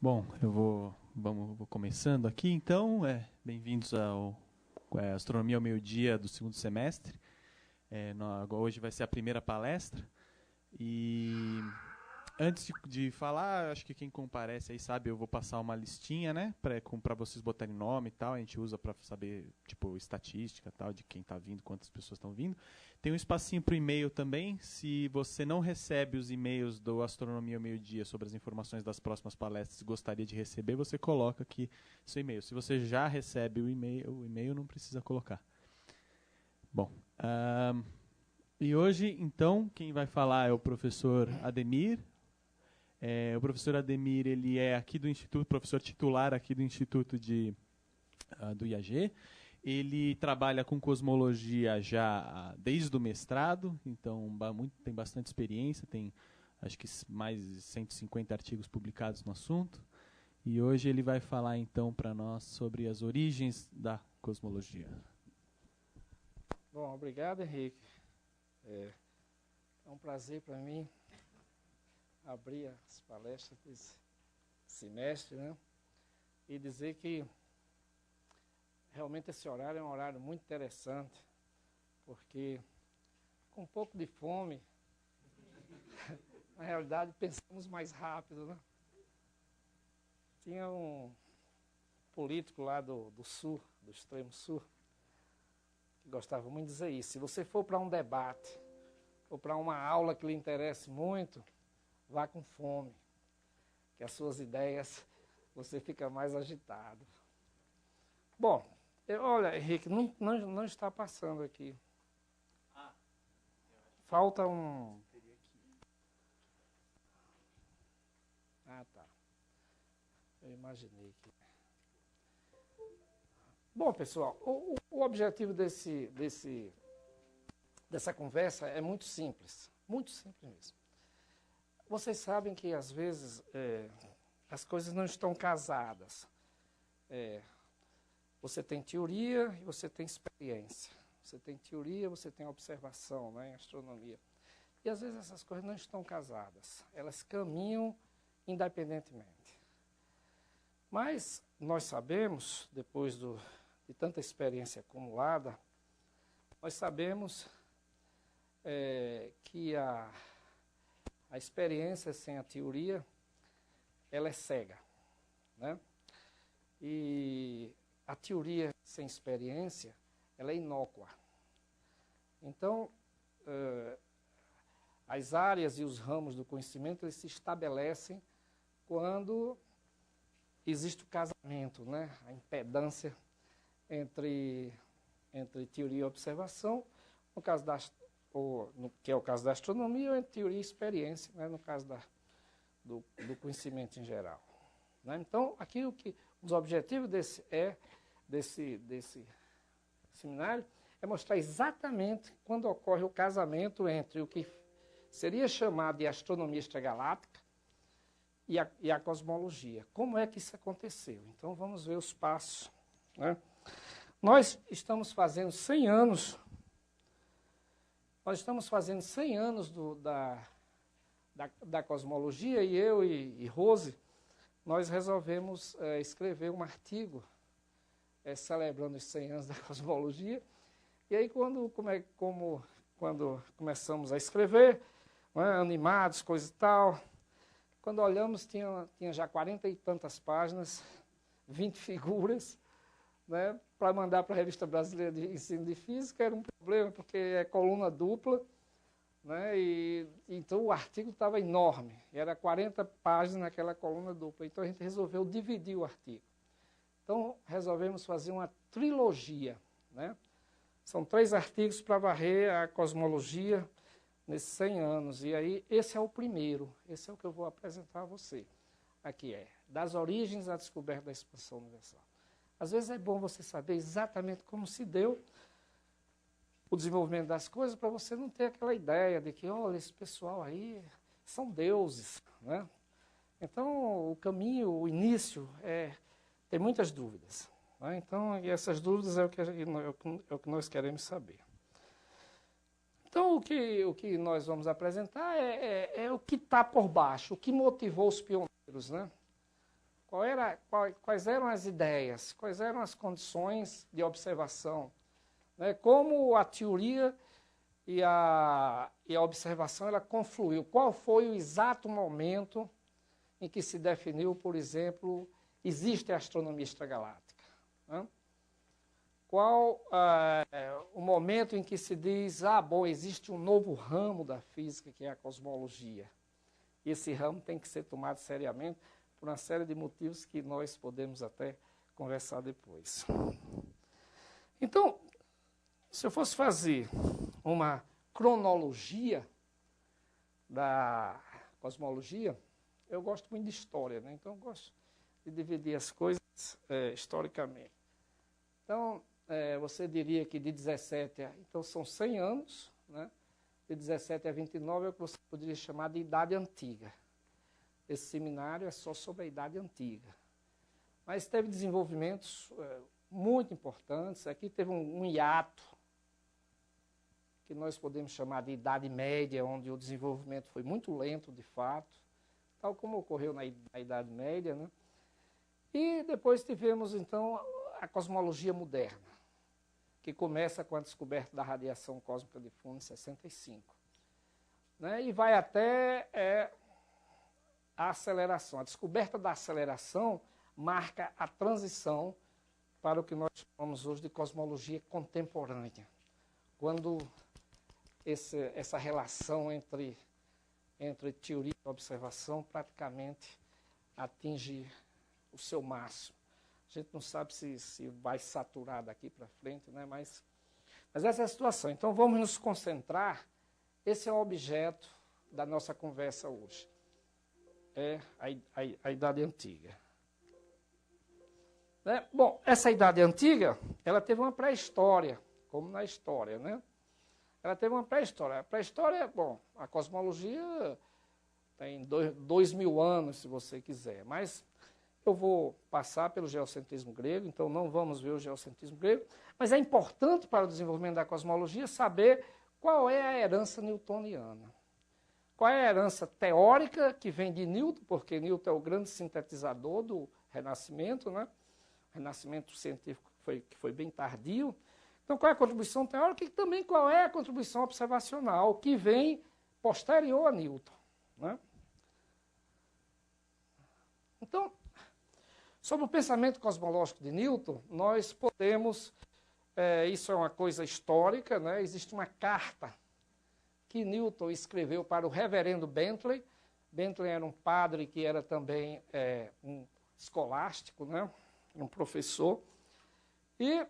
Bom, vou começando aqui, então. Bem-vindos ao Astronomia ao Meio-Dia do segundo semestre. Hoje vai ser a primeira palestra. E antes de falar, acho que quem comparece aí sabe, eu vou passar uma listinha, né, para vocês botarem nome e tal. A gente usa para saber, tipo, estatística tal, de quem está vindo, quantas pessoas estão vindo. Tem um espacinho para o e-mail também. Se você não recebe os e-mails do Astronomia ao Meio-Dia sobre as informações das próximas palestras e gostaria de receber, você coloca aqui seu e-mail. Se você já recebe o e-mail não precisa colocar. Bom, e hoje, então, quem vai falar é o professor Ademir. O professor Ademir, ele é aqui do Instituto, professor titular aqui do Instituto do IAG. Ele trabalha com cosmologia já desde o mestrado, então tem bastante experiência, tem acho que mais de 150 artigos publicados no assunto. E hoje ele vai falar então para nós sobre as origens da cosmologia. Bom, obrigado, Henrique. É um prazer para mim abrir as palestras desse semestre, né? E dizer que realmente esse horário é um horário muito interessante, porque com um pouco de fome, na realidade pensamos mais rápido, né? Tinha um político lá do sul, do extremo sul, que gostava muito de dizer isso: se você for para um debate ou para uma aula que lhe interesse muito, vá com fome, que as suas ideias, você fica mais agitado. Bom, olha, Henrique, não está passando aqui. Falta um... Ah, tá. Eu imaginei que... Bom, pessoal, o objetivo dessa conversa é muito simples mesmo. Vocês sabem que, às vezes, as coisas não estão casadas. Você tem teoria e você tem experiência. Você tem teoria, você tem observação, né, em astronomia. E, às vezes, essas coisas não estão casadas. Elas caminham independentemente. Mas nós sabemos, depois de tanta experiência acumulada, nós sabemos que a experiência sem a teoria, ela é cega, né? E a teoria sem experiência, ela é inócua. Então, as áreas e os ramos do conhecimento, eles se estabelecem quando existe o casamento, né? A impedância entre teoria e observação, no caso que é o caso da astronomia, ou entre teoria e experiência, né? No caso do conhecimento em geral. Né? Então, aqui os objetivos desse seminário é mostrar exatamente quando ocorre o casamento entre o que seria chamado de astronomia extragaláctica e a cosmologia. Como é que isso aconteceu? Então, vamos ver os passos. Né? Nós estamos fazendo 100 anos... Nós estamos fazendo 100 anos da cosmologia, e eu e Rose, nós resolvemos escrever um artigo celebrando os 100 anos da cosmologia. E aí, quando começamos a escrever, né, animados, coisa e tal, quando olhamos, tinha já 40 e tantas páginas, 20 figuras, né, para mandar para a Revista Brasileira de Ensino de Física. Era um problema, porque é coluna dupla, né, e então o artigo estava enorme, era 40 páginas naquela coluna dupla. Então a gente resolveu dividir o artigo. Então resolvemos fazer uma trilogia, né? São 3 artigos para varrer a cosmologia nesses 100 anos. E aí esse é o primeiro, esse é o que eu vou apresentar a você. Aqui das origens à descoberta da expansão universal. Às vezes é bom você saber exatamente como se deu o desenvolvimento das coisas, para você não ter aquela ideia de que, olha, esse pessoal aí são deuses, né? Então, o caminho, o início, tem muitas dúvidas. Né? Então, e essas dúvidas é o que nós queremos saber. Então, o que nós vamos apresentar é o que está por baixo, o que motivou os pioneiros, né? Quais eram as ideias, quais eram as condições de observação, né? Como a teoria e a observação ela confluiu. Qual foi o exato momento em que se definiu, por exemplo, existe a astronomia extragaláctica, né? Qual o momento em que se diz, existe um novo ramo da física, que é a cosmologia. E esse ramo tem que ser tomado seriamente por uma série de motivos que nós podemos até conversar depois. Então, se eu fosse fazer uma cronologia da cosmologia, eu gosto muito de história, né? Então eu gosto de dividir as coisas historicamente. Então, você diria que de 17 então são 100 anos, né? De 17 a 29 é o que você poderia chamar de Idade Antiga. Esse seminário é só sobre a Idade Antiga. Mas teve desenvolvimentos muito importantes. Aqui teve um hiato, que nós podemos chamar de Idade Média, onde o desenvolvimento foi muito lento, de fato, tal como ocorreu na Idade Média, né? E depois tivemos, então, a cosmologia moderna, que começa com a descoberta da radiação cósmica de fundo em 65. Né? E vai até a aceleração. A descoberta da aceleração marca a transição para o que nós chamamos hoje de cosmologia contemporânea, quando essa relação entre teoria e observação praticamente atinge o seu máximo. A gente não sabe se vai saturar daqui para frente, né? Mas essa é a situação. Então vamos nos concentrar. Esse é o objeto da nossa conversa hoje. É a Idade Antiga. Né? Bom, essa Idade Antiga, ela teve uma pré-história, como na história, né? Ela teve uma pré-história. A pré-história, bom, a cosmologia tem 2000 anos, se você quiser, mas eu vou passar pelo geocentrismo grego, então não vamos ver o geocentrismo grego, mas é importante para o desenvolvimento da cosmologia saber qual é a herança newtoniana. Qual é a herança teórica que vem de Newton, porque Newton é o grande sintetizador do Renascimento, né? O Renascimento científico que foi bem tardio. Então, qual é a contribuição teórica e também qual é a contribuição observacional que vem posterior a Newton, né? Então, sobre o pensamento cosmológico de Newton, nós podemos, isso é uma coisa histórica, né? Existe uma carta que Newton escreveu para o reverendo Bentley. Bentley era um padre que era também um escolástico, né? Um professor. E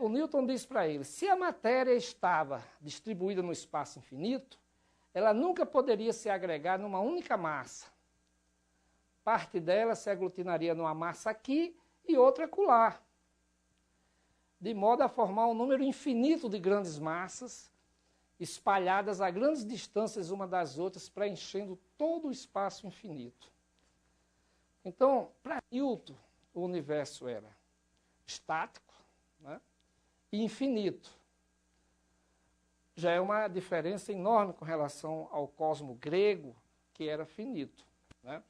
o Newton diz para ele, se a matéria estava distribuída no espaço infinito, ela nunca poderia se agregar numa única massa. Parte dela se aglutinaria numa massa aqui e outra acolá, de modo a formar um número infinito de grandes massas, espalhadas a grandes distâncias uma das outras, preenchendo todo o espaço infinito. Então, para Newton, o universo era estático, né, e infinito. Já é uma diferença enorme com relação ao cosmo grego, que era finito, né?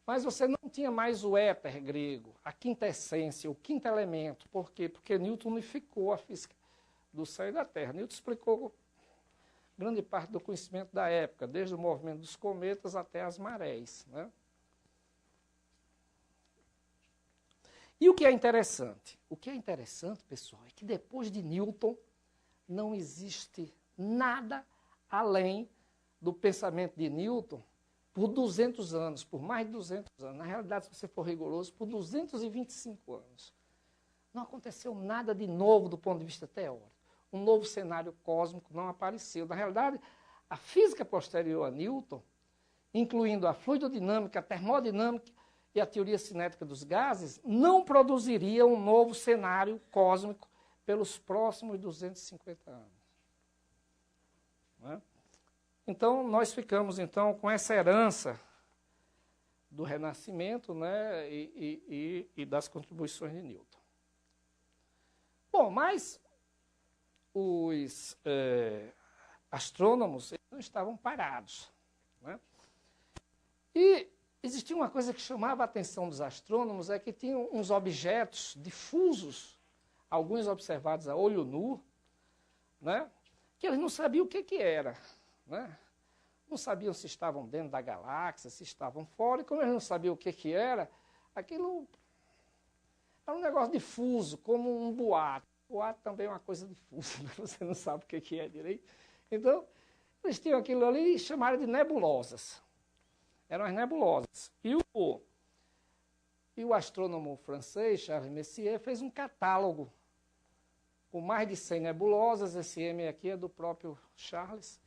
Mas você não tinha mais o éter grego, a quinta essência, o quinto elemento. Por quê? Porque Newton unificou a física do céu e da terra. Newton explicou grande parte do conhecimento da época, desde o movimento dos cometas até as marés, né? E o que é interessante? O que é interessante, pessoal, é que depois de Newton não existe nada além do pensamento de Newton por 200 anos, por mais de 200 anos. Na realidade, se você for rigoroso, por 225 anos. Não aconteceu nada de novo do ponto de vista teórico. Um novo cenário cósmico não apareceu. Na realidade, a física posterior a Newton, incluindo a fluidodinâmica, a termodinâmica e a teoria cinética dos gases, não produziria um novo cenário cósmico pelos próximos 250 anos. Não é? Então, nós ficamos então com essa herança do Renascimento, né, e das contribuições de Newton. Bom, mas os astrônomos não estavam parados, né? E existia uma coisa que chamava a atenção dos astrônomos, é que tinham uns objetos difusos, alguns observados a olho nu, né, que eles não sabiam o que era, né? Não sabiam se estavam dentro da galáxia, se estavam fora, e como eles não sabiam o que era, aquilo era um negócio difuso, como um boato. Boato também é uma coisa difusa, né? Você não sabe o que é direito. Então, eles tinham aquilo ali e chamaram de nebulosas. Eram as nebulosas. E o astrônomo francês, Charles Messier, fez um catálogo com mais de 100 nebulosas. Esse M aqui é do próprio Charles,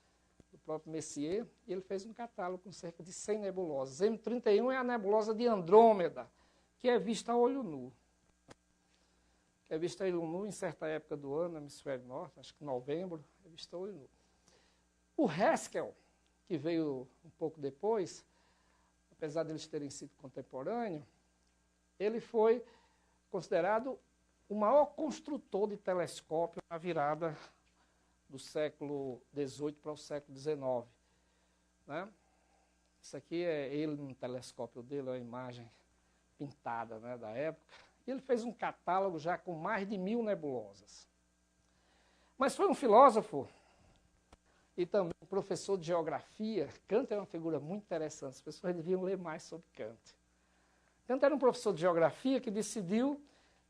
do próprio Messier, e ele fez um catálogo com cerca de 100 nebulosas. M31 é a nebulosa de Andrômeda, que é vista a olho nu. É vista a olho nu em certa época do ano, no hemisfério norte, acho que novembro, é vista a olho nu. O Haskell, que veio um pouco depois, apesar de eles terem sido contemporâneos, ele foi considerado o maior construtor de telescópio na virada do século XVIII para o século XIX. Né? Isso aqui é ele no telescópio dele, é uma imagem pintada, né, da época. E ele fez um catálogo já com mais de 1000 nebulosas. Mas foi um filósofo e também um professor de geografia. Kant é uma figura muito interessante, as pessoas deviam ler mais sobre Kant. Kant era um professor de geografia que decidiu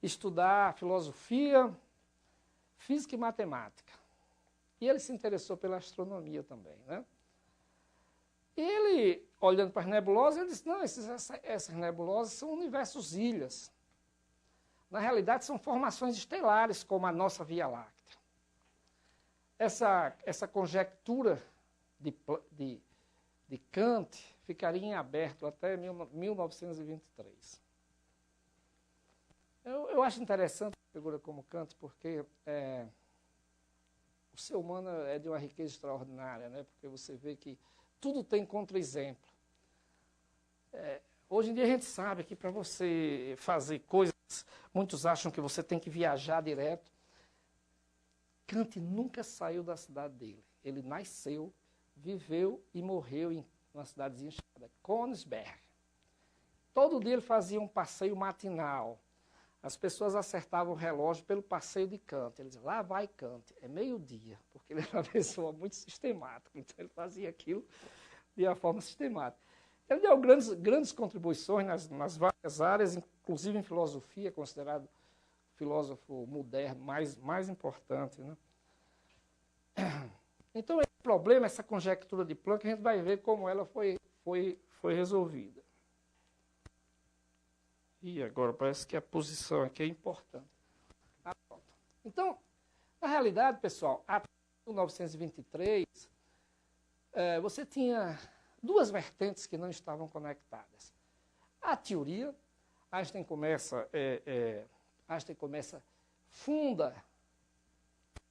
estudar filosofia, física e matemática. E ele se interessou pela astronomia também, né? E ele, olhando para as nebulosas, ele disse, não, essas nebulosas são universos ilhas. Na realidade, são formações estelares, como a nossa Via Láctea. Essa conjectura de Kant ficaria em aberto até 1923. Eu acho interessante uma figura como Kant, porque o ser humano é de uma riqueza extraordinária, né? Porque você vê que tudo tem contra-exemplo. Hoje em dia a gente sabe que para você fazer coisas, muitos acham que você tem que viajar direto. Kant nunca saiu da cidade dele. Ele nasceu, viveu e morreu em uma cidadezinha chamada Königsberg. Todo dia ele fazia um passeio matinal. As pessoas acertavam o relógio pelo passeio de Kant. Ele dizia, lá vai Kant, é meio-dia, porque ele era uma pessoa muito sistemática, então ele fazia aquilo de uma forma sistemática. Ele deu grandes contribuições nas várias áreas, inclusive em filosofia, considerado o filósofo moderno mais importante, né? Então, esse problema, essa conjectura de Planck, a gente vai ver como ela foi resolvida. E agora parece que a posição aqui é importante. Então, na realidade, pessoal, até 1923, você tinha duas vertentes que não estavam conectadas. A teoria, Einstein funda a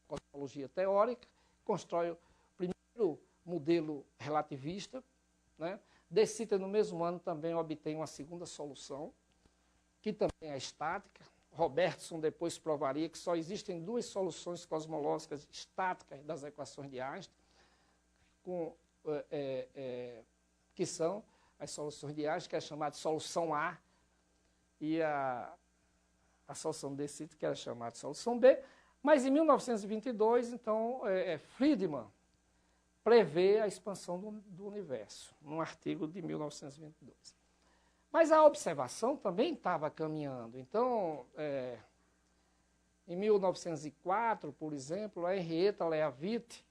cosmologia teórica, constrói o primeiro modelo relativista, né? De Sitter, no mesmo ano, também obtém uma segunda solução, que também é estática. Robertson depois provaria que só existem duas soluções cosmológicas estáticas das equações de Einstein, que são as soluções de Einstein, que é chamada de solução A, e a solução de Sitter, que era chamada de solução B. Mas em 1922, então, Friedman prevê a expansão do universo, num artigo de 1922. Mas a observação também estava caminhando. Então, em 1904, por exemplo, a Henrietta Leavitt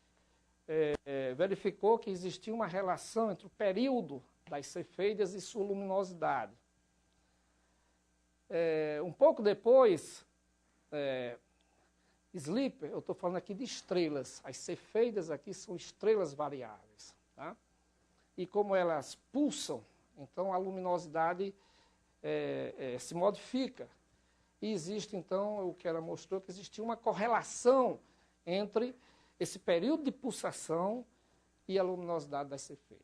verificou que existia uma relação entre o período das cefeidas e sua luminosidade. Um pouco depois, Slipper, eu estou falando aqui de estrelas, as cefeidas aqui são estrelas variáveis, tá? E como elas pulsam, então a luminosidade se modifica. E existe, então, o que ela mostrou, que existia uma correlação entre esse período de pulsação e a luminosidade das cefeidas.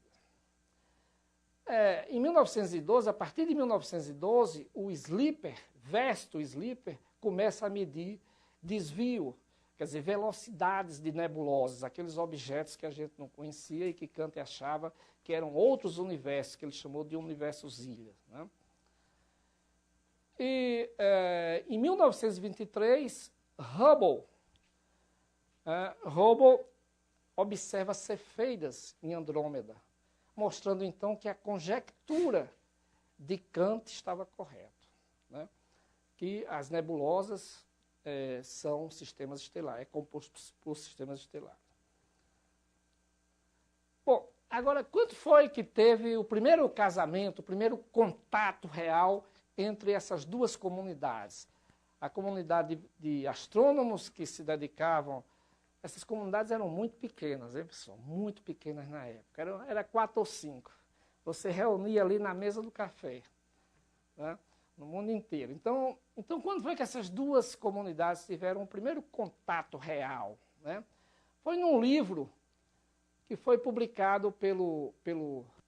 Em 1912, a partir de 1912, o Slipper, Vesto Slipper, começa a medir desvio, quer dizer, velocidades de nebulosas, aqueles objetos que a gente não conhecia e que Kant achava que eram outros universos, que ele chamou de universos ilhas. Né? E em 1923, Hubble observa cefeidas em Andrômeda, mostrando então que a conjectura de Kant estava correta, né? Que as nebulosas são sistemas estelares, é composto por sistemas estelares. Bom, agora, quando foi que teve o primeiro casamento, o primeiro contato real entre essas duas comunidades? A comunidade de astrônomos que se dedicavam. Essas comunidades eram muito pequenas, hein, pessoal? Muito pequenas na época. Era 4 ou 5. Você reunia ali na mesa do café, né? No mundo inteiro. Então, quando foi que essas duas comunidades tiveram o primeiro contato real? Né? Foi num livro que foi publicado pelo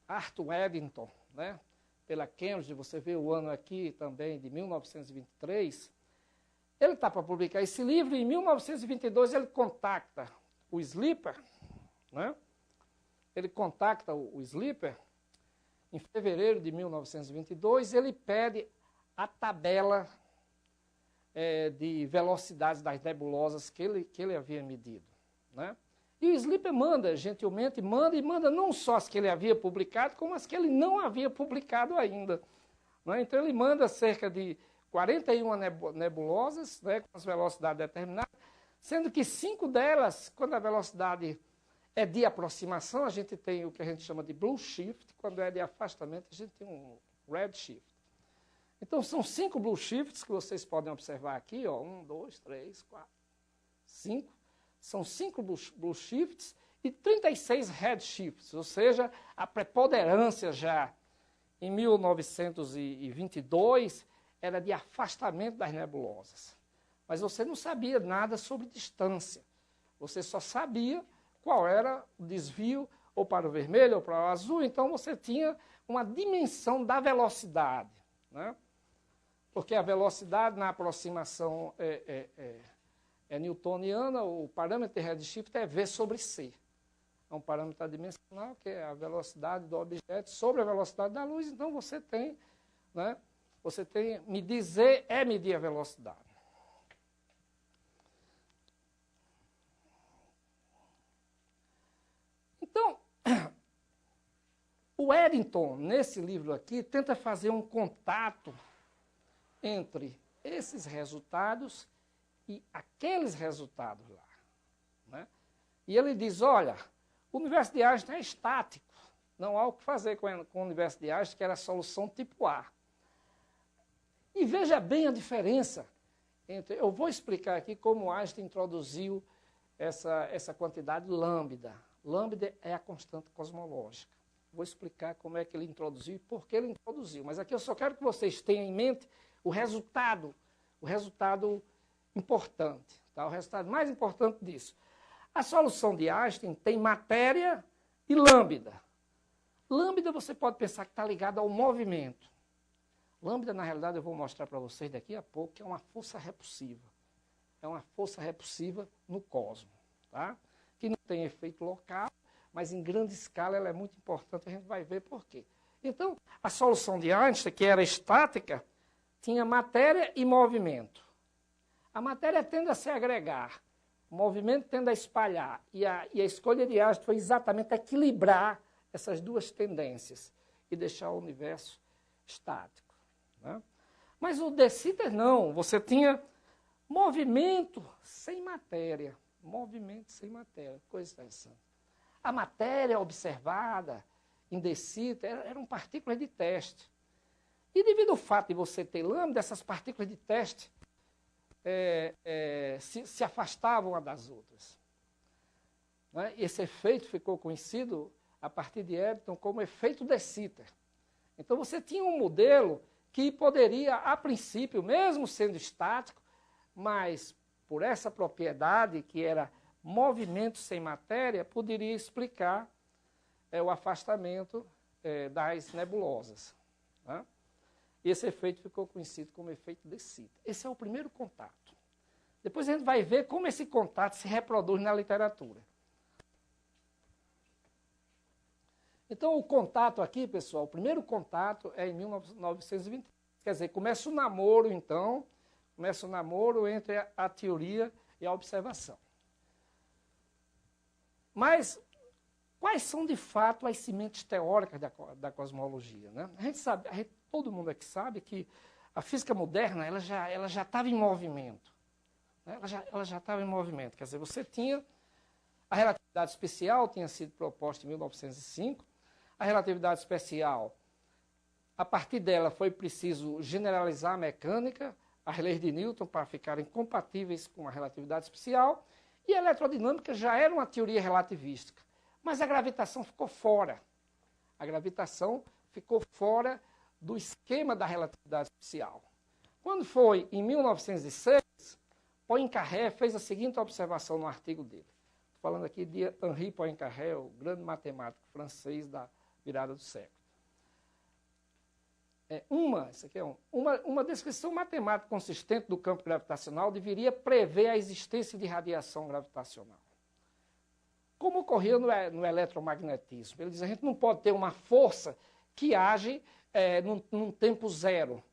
Arthur Eddington, né? Pela Cambridge, você vê o ano aqui também, de 1923. Ele está para publicar esse livro e em 1922 ele contacta o Slipper, né? Ele contacta o Slipper em fevereiro de 1922, ele pede a tabela de velocidades das nebulosas que ele havia medido, né? E o Slipper manda, gentilmente, manda não só as que ele havia publicado, como as que ele não havia publicado ainda, né? Então ele manda cerca de 41 nebulosas, né, com as velocidades determinadas, sendo que 5 delas, quando a velocidade é de aproximação, a gente tem o que a gente chama de blue shift, quando é de afastamento, a gente tem um red shift. Então, são 5 blue shifts que vocês podem observar aqui, ó, 1, 2, 3, 4, 5. São 5 blue shifts e 36 red shifts, ou seja, a preponderância já em 1922 era de afastamento das nebulosas. Mas você não sabia nada sobre distância. Você só sabia qual era o desvio, ou para o vermelho, ou para o azul. Então, você tinha uma dimensão da velocidade, né? Porque a velocidade na aproximação é newtoniana, o parâmetro de redshift é V sobre C. É um parâmetro adimensional, que é a velocidade do objeto sobre a velocidade da luz. Então, você tem, né? Você tem, medir Z é medir a velocidade. Então, o Eddington, nesse livro aqui, tenta fazer um contato entre esses resultados e aqueles resultados lá, né? E ele diz, olha, o universo de Einstein é estático, não há o que fazer com o universo de Einstein, que era a solução tipo A. E veja bem a diferença entre... Eu vou explicar aqui como Einstein introduziu essa quantidade lambda. Lambda é a constante cosmológica. Vou explicar como é que ele introduziu e por que ele introduziu. Mas aqui eu só quero que vocês tenham em mente o resultado importante, tá? O resultado mais importante disso. A solução de Einstein tem matéria e lambda. Lambda você pode pensar que está ligado ao movimento. Lambda, na realidade, eu vou mostrar para vocês daqui a pouco, que é uma força repulsiva. É uma força repulsiva no cosmos, tá? Que não tem efeito local, mas em grande escala ela é muito importante, a gente vai ver por quê. Então, a solução de Einstein, que era estática, tinha matéria e movimento. A matéria tende a se agregar, o movimento tende a espalhar, e a escolha de Einstein foi exatamente equilibrar essas duas tendências e deixar o universo estático, né? Mas o De Sitter não, você tinha movimento sem matéria. Movimento sem matéria, coisa interessante. A matéria observada em De Sitter eram partículas de teste. E devido ao fato de você ter lambda, essas partículas de teste se afastavam uma das outras, né? Esse efeito ficou conhecido a partir de Eddington como efeito De Sitter. Então você tinha um modelo que poderia, a princípio, mesmo sendo estático, mas por essa propriedade, que era movimento sem matéria, poderia explicar o afastamento das nebulosas, né? E esse efeito ficou conhecido como efeito De Sitter. Esse é o primeiro contato. Depois a gente vai ver como esse contato se reproduz na literatura. Então, o contato aqui, pessoal, o primeiro contato é em 1920. Quer dizer, começa o namoro, então, entre a teoria e a observação. Mas, quais são, de fato, as sementes teóricas da cosmologia? Né? A gente sabe, todo mundo aqui sabe que a física moderna ela já estava em movimento. Né? Ela já estava em movimento. Quer dizer, você tinha a relatividade especial, tinha sido proposta em 1905. A relatividade especial, a partir dela foi preciso generalizar a mecânica, as leis de Newton para ficarem compatíveis com a relatividade especial, e a eletrodinâmica já era uma teoria relativística. Mas a gravitação ficou fora. A gravitação ficou fora do esquema da relatividade especial. Quando foi em 1906, Poincaré fez a seguinte observação no artigo dele. Estou falando aqui de Henri Poincaré, o grande matemático francês da virada do século. Uma descrição matemática consistente do campo gravitacional deveria prever a existência de radiação gravitacional. Como ocorreu no eletromagnetismo. Ele diz que a gente não pode ter uma força que age num tempo zero.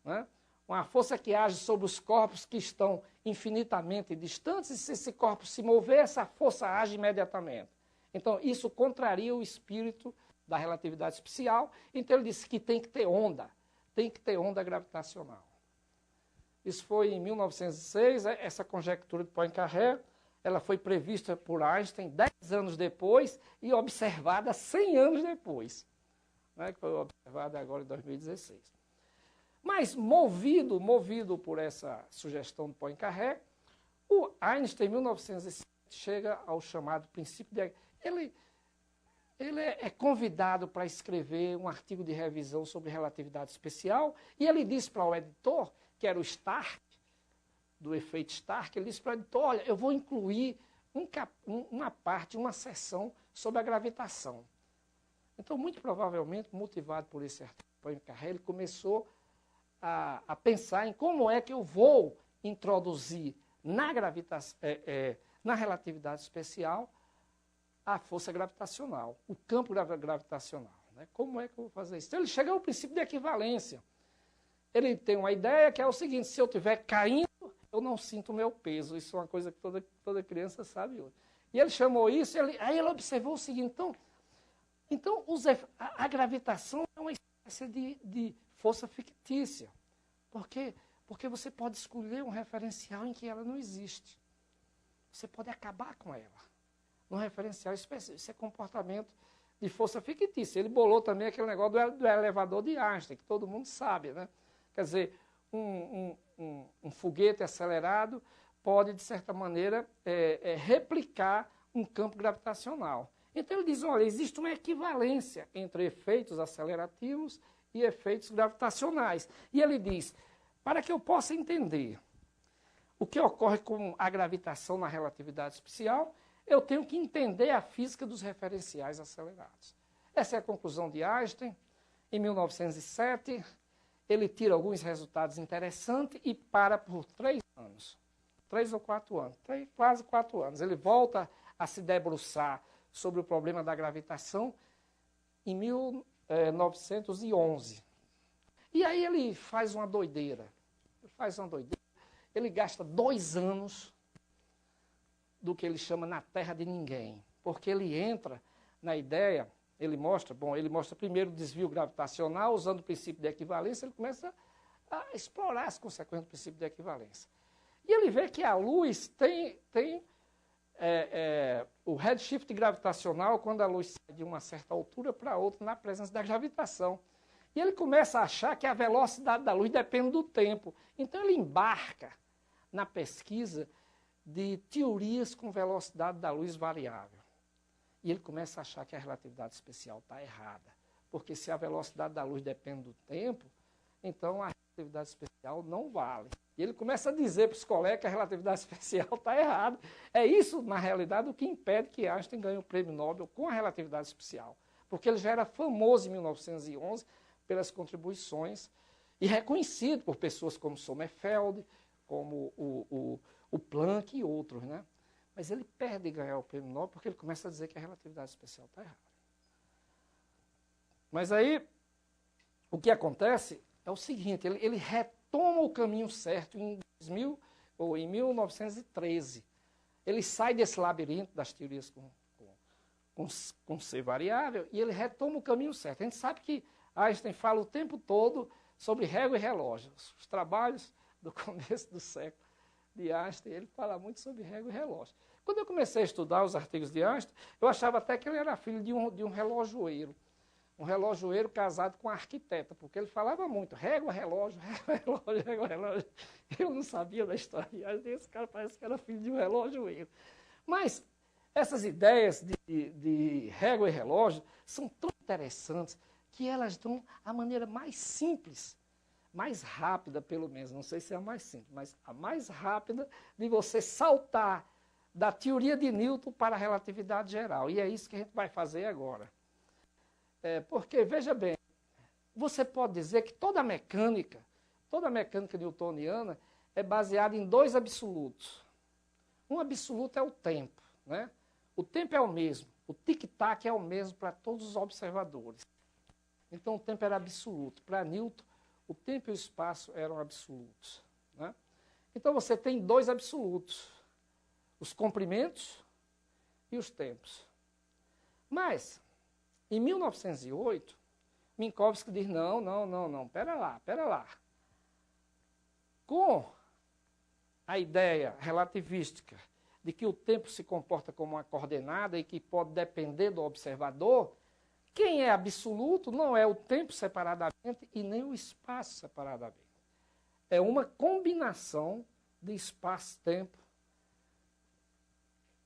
Né? Uma força que age sobre os corpos que estão infinitamente distantes, e se esse corpo se mover, essa força age imediatamente. Então, isso contraria o espírito da relatividade especial, então ele disse que tem que ter onda gravitacional. Isso foi em 1906, essa conjectura de Poincaré, ela foi prevista por Einstein 10 anos depois e observada 100 anos depois, né, que foi observada agora em 2016. Mas, movido por essa sugestão de Poincaré, o Einstein, em 1907, chega ao chamado princípio de... Ele é convidado para escrever um artigo de revisão sobre relatividade especial, e ele diz para o editor, que era o Stark, do efeito Stark, ele disse para o editor, olha, eu vou incluir uma seção sobre a gravitação. Então, muito provavelmente, motivado por esse artigo de Poincaré, ele começou a pensar em como é que eu vou introduzir na relatividade especial a força gravitacional, o campo gravitacional. Né? Como é que eu vou fazer isso? Então, ele chega ao princípio de equivalência. Ele tem uma ideia que é o seguinte, se eu estiver caindo, eu não sinto o meu peso. Isso é uma coisa que toda criança sabe hoje. E ele chamou isso, aí ele observou o seguinte, então a gravitação é uma espécie de força fictícia. Por quê? Porque você pode escolher um referencial em que ela não existe. Você pode acabar com ela. Um referencial específico. Isso é comportamento de força fictícia. Ele bolou também aquele negócio do elevador de Einstein, que todo mundo sabe, né? Quer dizer, um foguete acelerado pode, de certa maneira, replicar um campo gravitacional. Então ele diz, olha, existe uma equivalência entre efeitos acelerativos e efeitos gravitacionais. E ele diz, para que eu possa entender o que ocorre com a gravitação na relatividade especial, eu tenho que entender a física dos referenciais acelerados. Essa é a conclusão de Einstein. Em 1907, ele tira alguns resultados interessantes e para por 3 anos. 3 ou 4 anos. Quase 4 anos. Ele volta a se debruçar sobre o problema da gravitação em 1911. E aí ele faz uma doideira. Ele gasta 2 anos do que ele chama na terra de ninguém. Porque ele entra na ideia, ele mostra primeiro o desvio gravitacional, usando o princípio de equivalência, ele começa a explorar as consequências do princípio de equivalência. E ele vê que a luz tem o redshift gravitacional quando a luz sai de uma certa altura para outra na presença da gravitação. E ele começa a achar que a velocidade da luz depende do tempo. Então ele embarca na pesquisa de teorias com velocidade da luz variável. E ele começa a achar que a relatividade especial está errada. Porque se a velocidade da luz depende do tempo, então a relatividade especial não vale. E ele começa a dizer para os colegas que a relatividade especial está errada. É isso, na realidade, o que impede que Einstein ganhe o prêmio Nobel com a relatividade especial. Porque ele já era famoso em 1911 pelas contribuições e reconhecido por pessoas como Sommerfeld, como o Planck e outros, né? Mas ele perde de ganhar o prêmio Nobel porque ele começa a dizer que a relatividade especial está errada. Mas aí, o que acontece é o seguinte, ele retoma o caminho certo em 1913. Ele sai desse labirinto das teorias com C variável e ele retoma o caminho certo. A gente sabe que Einstein fala o tempo todo sobre régua e relógio. Os trabalhos do começo do século de Einstein, ele fala muito sobre régua e relógio. Quando eu comecei a estudar os artigos de Einstein, eu achava até que ele era filho de um relojoeiro. Um relojoeiro casado com uma arquiteta, porque ele falava muito, régua, relógio, régua, relógio, régua, relógio. Eu não sabia da história de Einstein, esse cara parece que era filho de um relojoeiro. Mas essas ideias de régua e relógio são tão interessantes que elas dão a maneira mais simples, mais rápida pelo menos, não sei se é a mais simples, mas a mais rápida de você saltar da teoria de Newton para a relatividade geral. E é isso que a gente vai fazer agora. Porque, veja bem, você pode dizer que toda a mecânica newtoniana é baseada em dois absolutos. Um absoluto é o tempo, né? O tempo é o mesmo, o tic-tac é o mesmo para todos os observadores. Então o tempo era absoluto. Para Newton, o tempo e o espaço eram absolutos, né? Então você tem dois absolutos, os comprimentos e os tempos. Mas, em 1908, Minkowski diz, não, pera lá. Com a ideia relativística de que o tempo se comporta como uma coordenada e que pode depender do observador, quem é absoluto não é o tempo separadamente e nem o espaço separadamente. É uma combinação de espaço-tempo,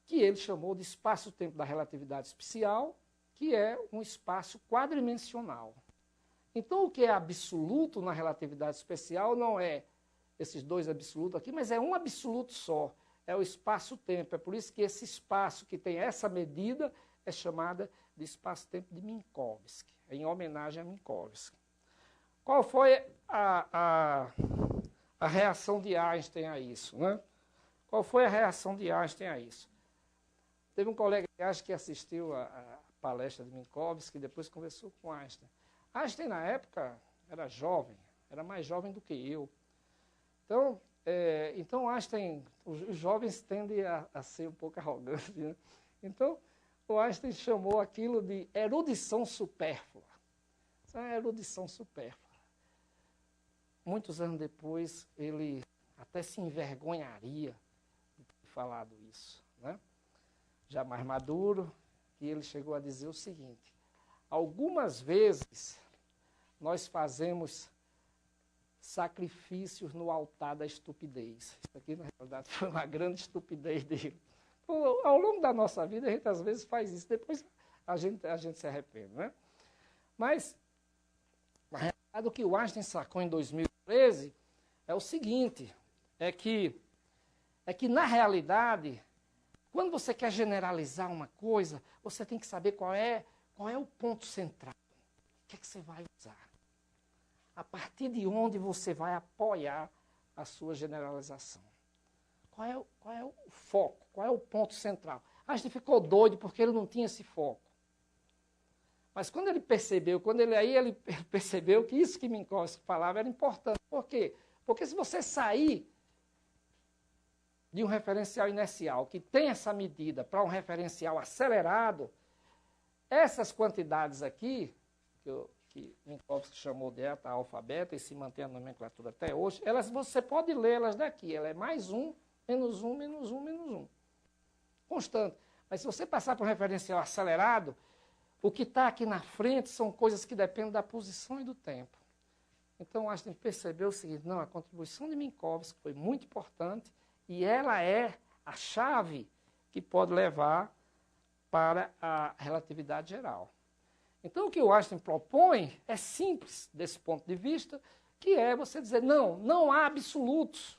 que ele chamou de espaço-tempo da relatividade especial, que é um espaço quadridimensional. Então, o que é absoluto na relatividade especial não é esses dois absolutos aqui, mas é um absoluto só, é o espaço-tempo. É por isso que esse espaço que tem essa medida é chamada de espaço-tempo de Minkowski, em homenagem a Minkowski. Qual foi a reação de Einstein a isso, né? Qual foi a reação de Einstein a isso? Teve um colega de Einstein que assistiu a palestra de Minkowski e depois conversou com Einstein. Einstein, na época, era jovem, era mais jovem do que eu. Então Einstein, os jovens tendem a ser um pouco arrogantes, né? Então, o Einstein chamou aquilo de erudição supérflua. Isso é uma erudição supérflua. Muitos anos depois, ele até se envergonharia de ter falado isso, né? Já mais maduro, e ele chegou a dizer o seguinte: algumas vezes nós fazemos sacrifícios no altar da estupidez. Isso aqui, na realidade, foi uma grande estupidez dele. Ao longo da nossa vida, a gente às vezes faz isso, depois a gente se arrepende, né? Mas, na realidade, o que o Einstein sacou em 2013 é o seguinte, é que na realidade, quando você quer generalizar uma coisa, você tem que saber qual é o ponto central. O que é que você vai usar? A partir de onde você vai apoiar a sua generalização? Qual é o foco? Qual é o ponto central? Einstein ficou doido porque ele não tinha esse foco. Mas quando ele percebeu, ele percebeu que isso que Minkowski falava era importante. Por quê? Porque se você sair de um referencial inercial que tem essa medida para um referencial acelerado, essas quantidades aqui, que Minkowski chamou de eta, alfa, beta, e se mantém a nomenclatura até hoje, você pode lê-las daqui. Ela é mais 1, menos 1, menos 1, menos 1. Constante. Mas se você passar para um referencial acelerado, o que está aqui na frente são coisas que dependem da posição e do tempo. Então, Einstein percebeu o seguinte: não, a contribuição de Minkowski foi muito importante e ela é a chave que pode levar para a relatividade geral. Então, o que o Einstein propõe é simples desse ponto de vista, que é você dizer, não há absolutos.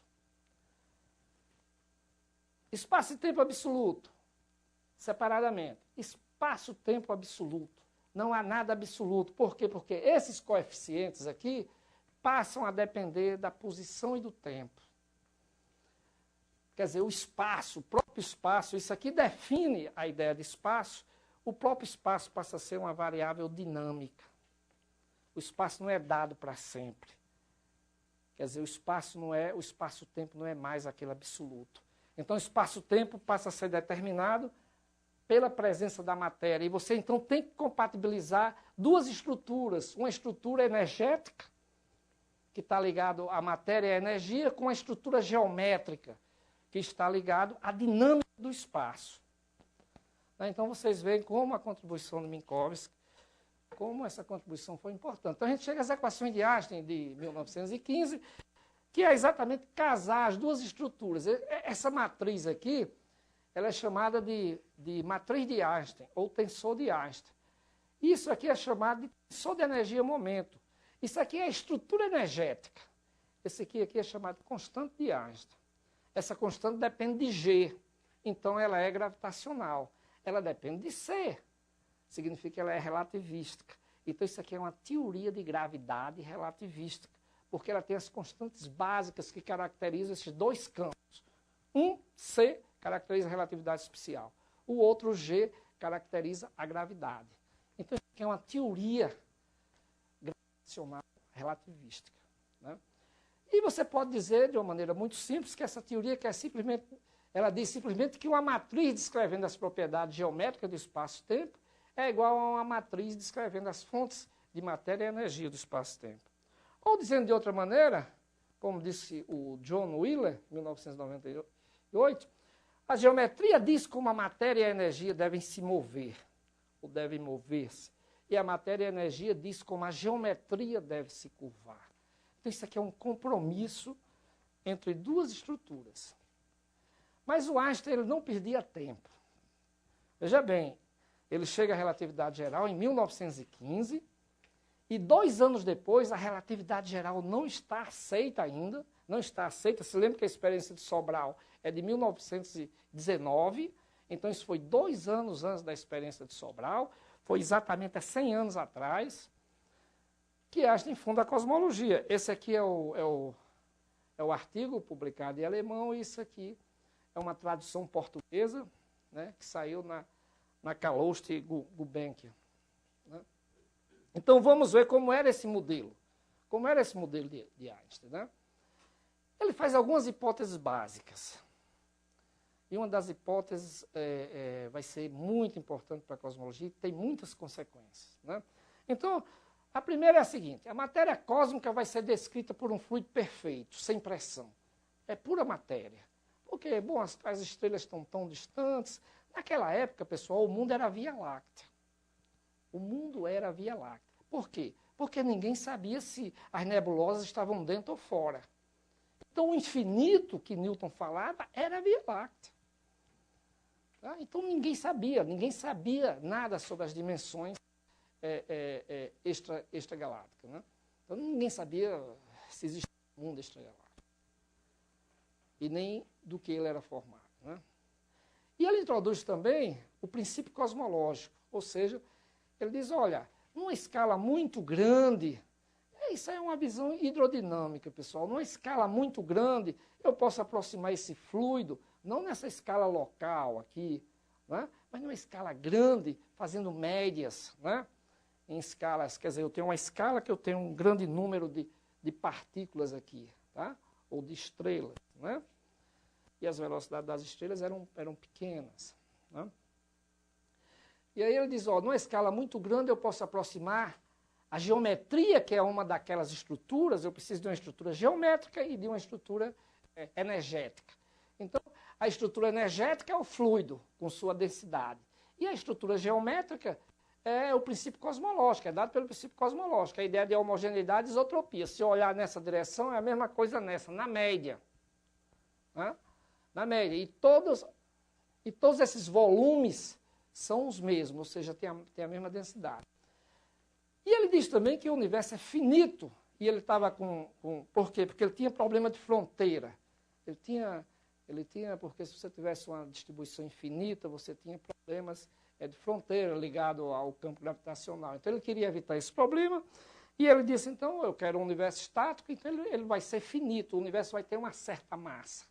Espaço e tempo absoluto, separadamente. Espaço-tempo absoluto. Não há nada absoluto. Por quê? Porque esses coeficientes aqui passam a depender da posição e do tempo. quer dizer, o espaço, o próprio espaço, isso aqui define a ideia de espaço, o próprio espaço passa a ser uma variável dinâmica. O espaço não é dado para sempre. Quer dizer, o espaço-tempo não é mais aquele absoluto. Então, o espaço-tempo passa a ser determinado pela presença da matéria. E você, então, tem que compatibilizar duas estruturas. Uma estrutura energética, que está ligado à matéria e à energia, com a estrutura geométrica, que está ligado à dinâmica do espaço. Então, vocês veem como a contribuição de Minkowski, como essa contribuição foi importante. Então, a gente chega às equações de Einstein, de 1915, que é exatamente casar as duas estruturas. Essa matriz aqui, ela é chamada de matriz de Einstein, ou tensor de Einstein. Isso aqui é chamado de tensor de energia-momento. Isso aqui é a estrutura energética. Esse aqui é chamado de constante de Einstein. Essa constante depende de G, então ela é gravitacional. Ela depende de C, significa que ela é relativística. Então isso aqui é uma teoria de gravidade relativística, porque ela tem as constantes básicas que caracterizam esses dois campos. Um, C, caracteriza a relatividade especial. O outro, G, caracteriza a gravidade. Então isso aqui é uma teoria gravitacional relativística, né? E você pode dizer, de uma maneira muito simples, que essa teoria ela diz simplesmente que uma matriz descrevendo as propriedades geométricas do espaço-tempo é igual a uma matriz descrevendo as fontes de matéria e energia do espaço-tempo. Ou, dizendo de outra maneira, como disse o John Wheeler, em 1998, a geometria diz como a matéria e a energia devem se mover, ou devem mover-se. E a matéria e a energia diz como a geometria deve se curvar. Então, isso aqui é um compromisso entre duas estruturas. Mas o Einstein ele não perdia tempo. Veja bem, ele chega à relatividade geral em 1915, e 2 anos depois, a relatividade geral não está aceita ainda, não está aceita. Se lembra que a experiência de Sobral é de 1919, então isso foi 2 anos antes da experiência de Sobral, foi exatamente há 100 anos atrás, que Einstein funda a cosmologia. Esse aqui é o artigo publicado em alemão, e isso aqui é uma tradução portuguesa, né, que saiu na Calouste Gulbenkian, né? Então, vamos ver como era esse modelo. Como era esse modelo de Einstein, né? Ele faz algumas hipóteses básicas. E uma das hipóteses vai ser muito importante para a cosmologia e tem muitas consequências, né? Então, a primeira é a seguinte: a matéria cósmica vai ser descrita por um fluido perfeito, sem pressão. É pura matéria. Porque, bom, as estrelas estão tão distantes. Naquela época, pessoal, o mundo era a Via Láctea. O mundo era a Via Láctea. Por quê? Porque ninguém sabia se as nebulosas estavam dentro ou fora. Então, o infinito que Newton falava era a Via Láctea. Tá? Então, ninguém sabia nada sobre as dimensões extragalácticas, né? Então, ninguém sabia se existia um mundo extragaláctico. E nem do que ele era formado, né? E ele introduz também o princípio cosmológico, ou seja, ele diz, olha, numa escala muito grande, isso é uma visão hidrodinâmica, pessoal, numa escala muito grande, eu posso aproximar esse fluido, não nessa escala local aqui, né, mas numa escala grande, fazendo médias, né, em escalas, quer dizer, eu tenho uma escala que eu tenho um grande número de partículas aqui, tá, ou de estrelas, né, e as velocidades das estrelas eram pequenas, né? E aí ele diz, ó, numa escala muito grande eu posso aproximar a geometria, que é uma daquelas estruturas, eu preciso de uma estrutura geométrica e de uma estrutura energética. Então, a estrutura energética é o fluido, com sua densidade. E a estrutura geométrica é o princípio cosmológico, é dado pelo princípio cosmológico, a ideia de homogeneidade e isotropia. Se eu olhar nessa direção, é a mesma coisa nessa, na média. Né? Na média. E todos esses volumes são os mesmos, ou seja, tem a mesma densidade. E ele diz também que o universo é finito, e ele estava por quê? Porque ele tinha problema de fronteira. Ele tinha, porque se você tivesse uma distribuição infinita, você tinha problemas de fronteira ligado ao campo gravitacional. Então ele queria evitar esse problema, e ele disse, então, eu quero um universo estático, então ele vai ser finito, o universo vai ter uma certa massa.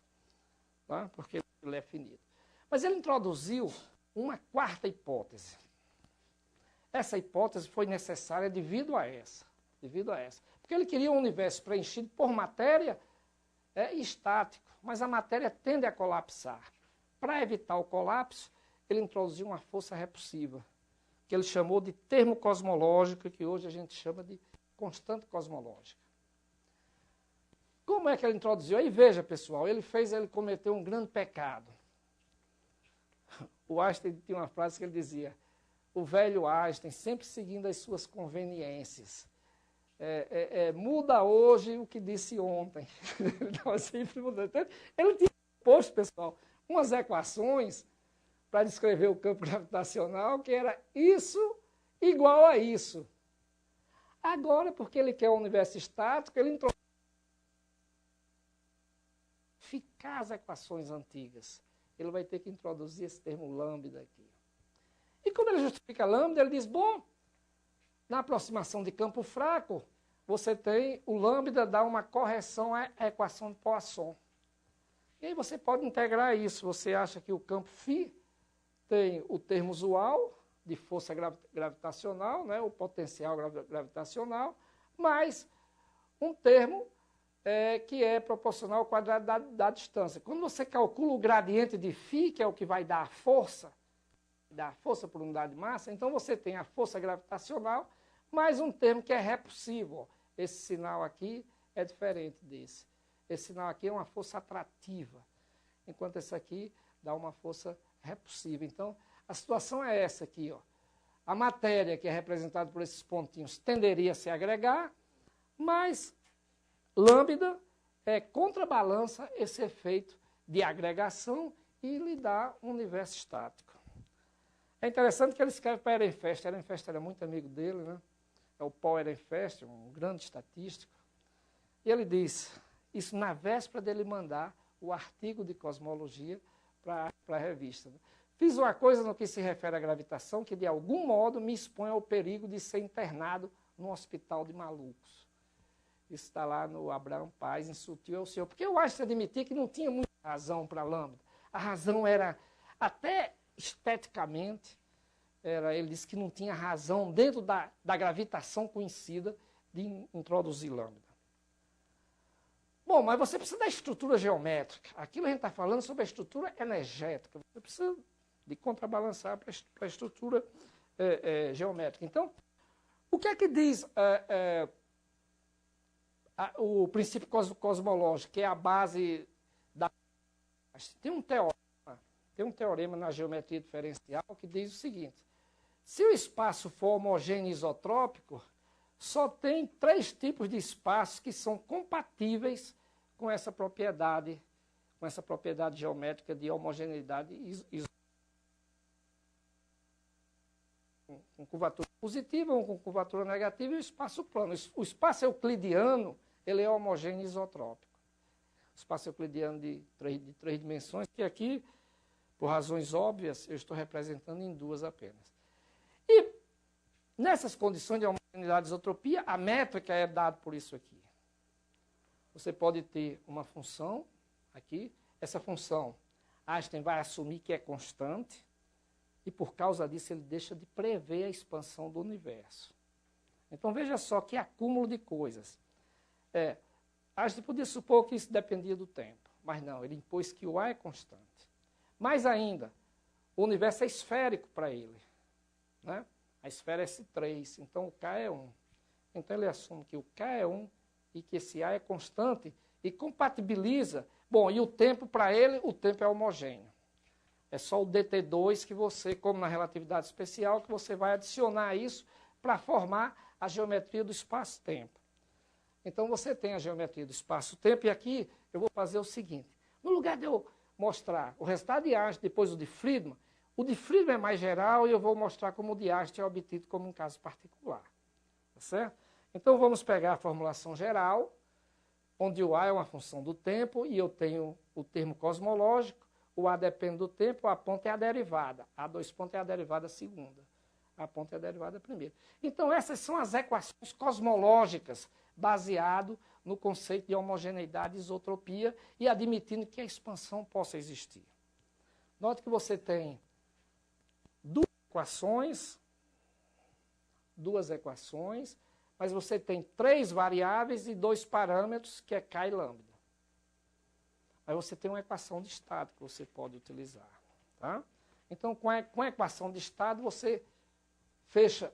tá? Porque ele é finito. Mas ele introduziu uma quarta hipótese. Essa hipótese foi necessária devido a essa. Porque ele queria um universo preenchido por matéria estático, mas a matéria tende a colapsar. Para evitar o colapso, ele introduziu uma força repulsiva, que ele chamou de termo cosmológico, que hoje a gente chama de constante cosmológica. Como é que ele introduziu? Aí veja, pessoal, ele cometeu um grande pecado. O Einstein tinha uma frase que ele dizia: o velho Einstein, sempre seguindo as suas conveniências, muda hoje o que disse ontem. Então, sempre mudando. Ele tinha posto, pessoal, umas equações para descrever o campo gravitacional, que era isso igual a isso. Agora, porque ele quer o universo estático, ele introduziu as equações antigas. Ele vai ter que introduzir esse termo lambda aqui. E como ele justifica lambda, ele diz, bom, na aproximação de campo fraco, você tem o lambda dá uma correção à equação de Poisson. E aí você pode integrar isso. Você acha que o campo φ tem o termo usual de força gravitacional, né, o potencial gravitacional, mais um termo que é proporcional ao quadrado da distância. Quando você calcula o gradiente de φ, que é o que vai dar a força por unidade de massa, então você tem a força gravitacional mais um termo que é repulsivo. Esse sinal aqui é diferente desse. Esse sinal aqui é uma força atrativa, enquanto esse aqui dá uma força repulsiva. Então, a situação é essa aqui, ó. A matéria, que é representada por esses pontinhos, tenderia a se agregar, mas lambda contrabalança esse efeito de agregação e lhe dá um universo estático. É interessante que ele escreve para Ehrenfest. Ehrenfest era muito amigo dele, né? É o Paul Ehrenfest, um grande estatístico. E ele diz, isso na véspera dele mandar o artigo de cosmologia para a revista. Fiz uma coisa no que se refere à gravitação que, de algum modo, me expõe ao perigo de ser internado num hospital de malucos. Isso está lá no Abraham Paz, em Sutil ao Senhor. Porque eu acho que admitir que não tinha muita razão para lambda. A razão era, até esteticamente, ele disse que não tinha razão, dentro da gravitação conhecida, de introduzir lambda. Bom, mas você precisa da estrutura geométrica. Aquilo a gente está falando sobre a estrutura energética. Você precisa de contrabalançar para a estrutura geométrica. Então, o que é que diz o princípio cosmológico, que é a base da... Tem um teorema na geometria diferencial que diz o seguinte: se o espaço for homogêneo e isotrópico, só tem 3 tipos de espaços que são compatíveis com essa propriedade geométrica de homogeneidade com curvatura positiva, um com curvatura negativa e o espaço plano. O espaço euclidiano, ele é homogêneo e isotrópico. O espaço euclidiano de 3 dimensões, que aqui, por razões óbvias, eu estou representando em 2 apenas. E nessas condições de homogeneidade e isotropia, a métrica é dada por isso aqui. Você pode ter uma função aqui, essa função Einstein vai assumir que é constante, e por causa disso ele deixa de prever a expansão do universo. Então veja só que acúmulo de coisas. Einstein podia supor que isso dependia do tempo, mas não, ele impôs que o A é constante. Mais ainda, o universo é esférico para ele, né? A esfera é S3, então o K é 1. Então ele assume que o K é 1 e que esse A é constante e compatibiliza. Bom, e o tempo para ele, o tempo é homogêneo. É só o dt2 que você, como na relatividade especial, que você vai adicionar isso para formar a geometria do espaço-tempo. Então você tem a geometria do espaço-tempo e aqui eu vou fazer o seguinte. No lugar de eu mostrar o resultado de Einstein, depois o de Friedman é mais geral e eu vou mostrar como o de Einstein é obtido como um caso particular. Tá certo? Então vamos pegar a formulação geral, onde o A é uma função do tempo e eu tenho o termo cosmológico, o A depende do tempo, A ponto é a derivada, A2 ponto é a derivada segunda, A ponto é a derivada primeira. Então essas são as equações cosmológicas baseado no conceito de homogeneidade e isotropia e admitindo que a expansão possa existir. Note que você tem duas equações, mas você tem 3 variáveis e 2 parâmetros, que é K e lambda. Aí você tem uma equação de estado que você pode utilizar. Tá? Então, com a equação de estado, você fecha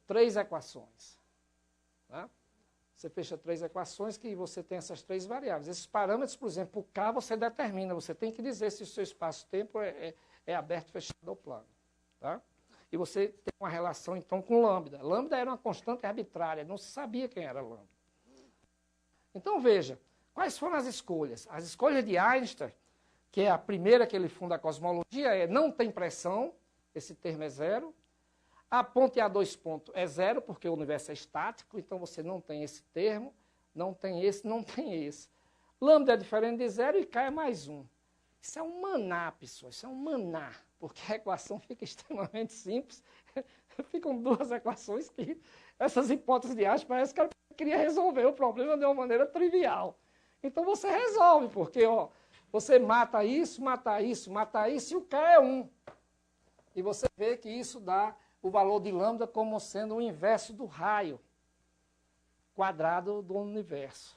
3 equações. Tá? Você fecha 3 equações que você tem essas 3 variáveis. Esses parâmetros, por exemplo, o K você determina. Você tem que dizer se o seu espaço-tempo é aberto, fechado ou plano. Tá? E você tem uma relação, então, com lambda. Lambda era uma constante arbitrária, não se sabia quem era lambda. Então, veja, quais foram as escolhas? As escolhas de Einstein, que é a primeira que ele funda a cosmologia, não tem pressão, esse termo é zero. A ponto e a 2 pontos é zero, porque o universo é estático, então você não tem esse termo, não tem esse, não tem esse. Lambda é diferente de zero e K é mais 1. Isso é um maná, pessoal, isso é um maná, porque a equação fica extremamente simples. Ficam 2 equações que essas hipóteses de Einstein parece que ela queria resolver o problema de uma maneira trivial. Então você resolve, porque você mata isso, mata isso, mata isso, e o K é 1. E você vê que isso dá o valor de lambda como sendo o inverso do raio quadrado do universo.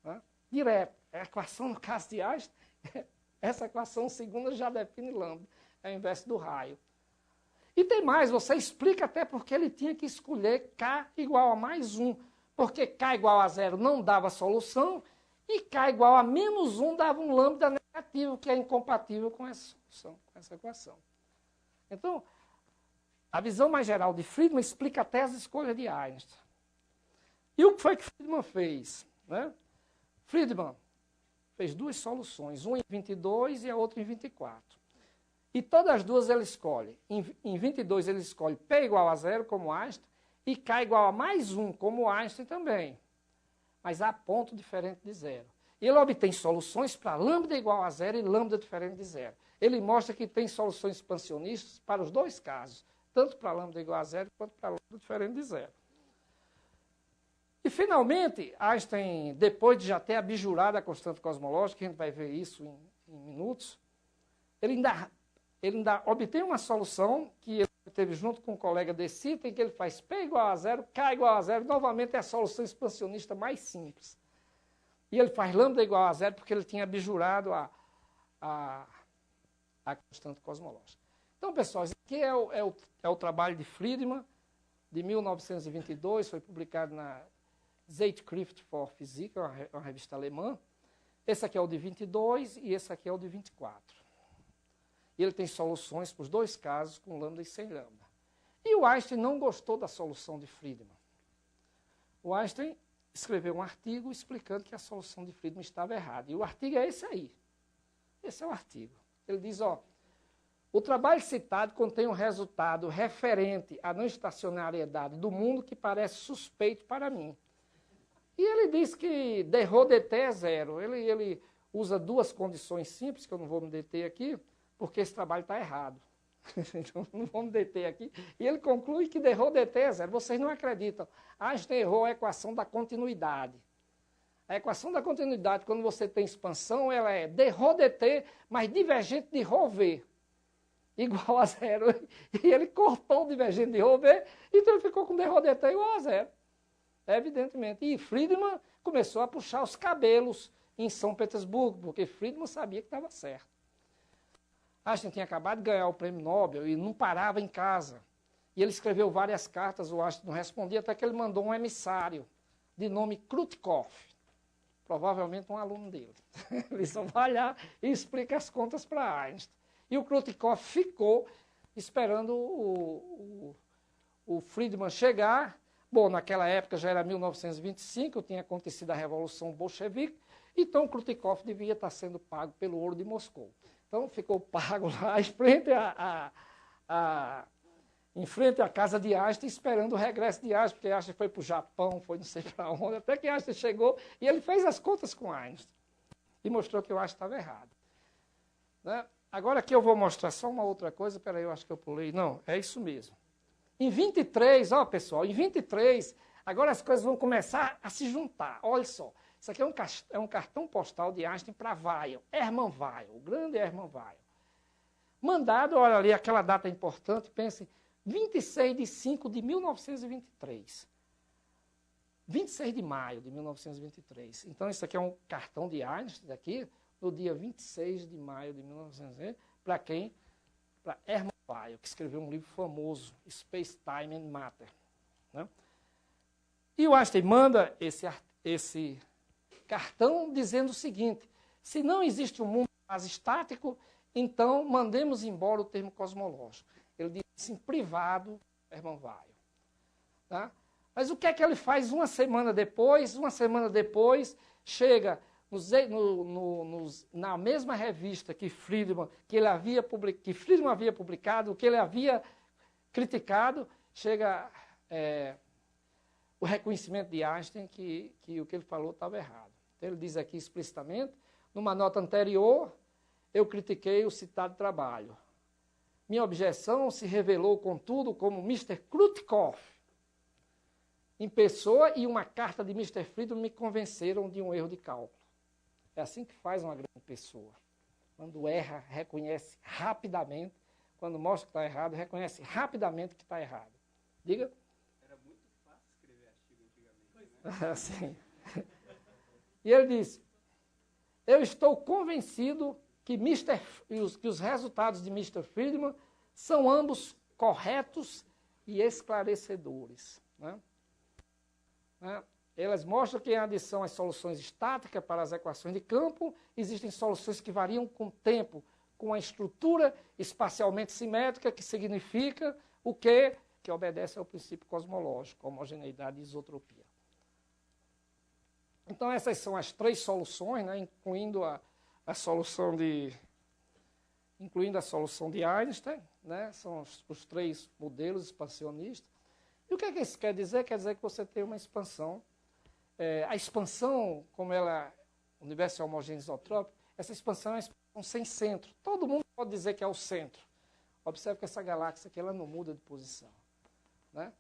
Né? Direto. A equação, no caso de Einstein, essa equação segunda já define lambda. É o inverso do raio. E tem mais, você explica até porque ele tinha que escolher K igual a mais 1. Porque K igual a 0 não dava solução, e K igual a menos 1 dava um lambda negativo, que é incompatível com essa solução, com essa equação. Então, a visão mais geral de Friedman explica até as escolhas de Einstein. E o que foi que Friedman fez? Né? Friedman fez 2 soluções, uma em 22 e a outra em 24. E todas as duas ele escolhe. Em 22 ele escolhe P igual a 0, como Einstein, e K igual a mais 1, como Einstein também. Mas há ponto diferente de 0. E ele obtém soluções para lambda igual a 0 e lambda diferente de 0. Ele mostra que tem soluções expansionistas para os 2 casos, tanto para lambda igual a 0 quanto para lambda diferente de 0. E, finalmente, Einstein, depois de já ter abjurado a constante cosmológica, a gente vai ver isso em minutos, ele ainda obtém uma solução que ele teve junto com um colega de Sitter, em que ele faz P igual a 0, K igual a 0, novamente é a solução expansionista mais simples. E ele faz lambda igual a 0 porque ele tinha abjurado a constante cosmológica. Então, pessoal, isso aqui é o trabalho de Friedman, de 1922, foi publicado na Zeitschrift for Physik, uma revista alemã. Esse aqui é o de 22 e esse aqui é o de 24. E ele tem soluções para os 2 casos, com lambda e sem lambda. E o Einstein não gostou da solução de Friedman. O Einstein escreveu um artigo explicando que a solução de Friedman estava errada. E o artigo é esse aí. Esse é o artigo. Ele diz, o trabalho citado contém um resultado referente à não estacionariedade do mundo que parece suspeito para mim. E ele diz que de rho dt é 0. Ele usa 2 condições simples, que eu não vou me deter aqui, porque esse trabalho está errado. Então, não vou me deter aqui. E ele conclui que de rho dt é 0. Vocês não acreditam. Einstein errou a equação da continuidade. A equação da continuidade, quando você tem expansão, ela é de rho dt, mas divergente de rho v, igual a 0. E ele cortou o divergente de rho v, então ele ficou com de rho dt igual a 0. Evidentemente. E Friedman começou a puxar os cabelos em São Petersburgo, porque Friedman sabia que estava certo. Einstein tinha acabado de ganhar o prêmio Nobel e não parava em casa. E ele escreveu várias cartas, o Einstein não respondia, até que ele mandou um emissário de nome Krutkov, provavelmente um aluno dele. Ele só vai lá e explica as contas para Einstein. E o Krutkov ficou esperando o Friedman chegar. Bom, naquela época já era 1925, tinha acontecido a Revolução Bolchevique, então o Krutkov devia estar sendo pago pelo ouro de Moscou. Então ficou pago lá em frente à casa de Einstein, esperando o regresso de Einstein, porque Einstein foi para o Japão, foi não sei para onde, até que Einstein chegou e ele fez as contas com Einstein e mostrou que o Einstein estava errado. Né? Agora aqui eu vou mostrar só uma outra coisa, peraí, eu acho que eu pulei. Não, é isso mesmo. Em 23, pessoal, em 23, Agora as coisas vão começar a se juntar. Olha só, isso aqui é um cartão postal de Einstein para Weyl, Hermann Weyl, o grande Hermann Weyl. Mandado, olha ali, aquela data importante, pense, 26 de 5 de 1923. 26 de maio de 1923. Então, isso aqui é um cartão de Einstein, aqui, no dia 26 de maio de 1923, para quem? Para Hermann Weyl, que escreveu um livro famoso, Space, Time and Matter. Né? E o Einstein manda esse cartão dizendo o seguinte: se não existe um mundo mais estático, então mandemos embora o termo cosmológico. Ele diz assim, privado, Hermann Weyl. Tá? Mas o que é que ele faz uma semana depois? Uma semana depois, chega na mesma revista que Friedman havia publicado, que ele havia criticado, chega o reconhecimento de Einstein que o que ele falou estava errado. Então, ele diz aqui explicitamente, numa nota anterior, eu critiquei o citado trabalho. Minha objeção se revelou, contudo, como Mr. Krutikoff, em pessoa, e uma carta de Mr. Friedman me convenceram de um erro de cálculo. É assim que faz uma grande pessoa. Quando erra, reconhece rapidamente. Quando mostra que está errado, reconhece rapidamente que está errado. Diga. Era muito fácil escrever artigo antigamente, né? Sim. E ele disse, eu estou convencido que os resultados de Mr. Friedman são ambos corretos e esclarecedores. Né? Elas mostram que em adição às soluções estáticas para as equações de campo, existem soluções que variam com o tempo, com a estrutura espacialmente simétrica, que significa o quê? Que obedece ao princípio cosmológico, homogeneidade e isotropia. Então, essas são as três soluções, né, incluindo a solução de Einstein, né, são os três modelos expansionistas. E o que é que isso quer dizer? Quer dizer que você tem uma expansão. A expansão, como ela, o universo é homogêneo isotrópico, essa expansão é uma expansão sem centro. Todo mundo pode dizer que é o centro. Observe que essa galáxia aqui ela não muda de posição. Né?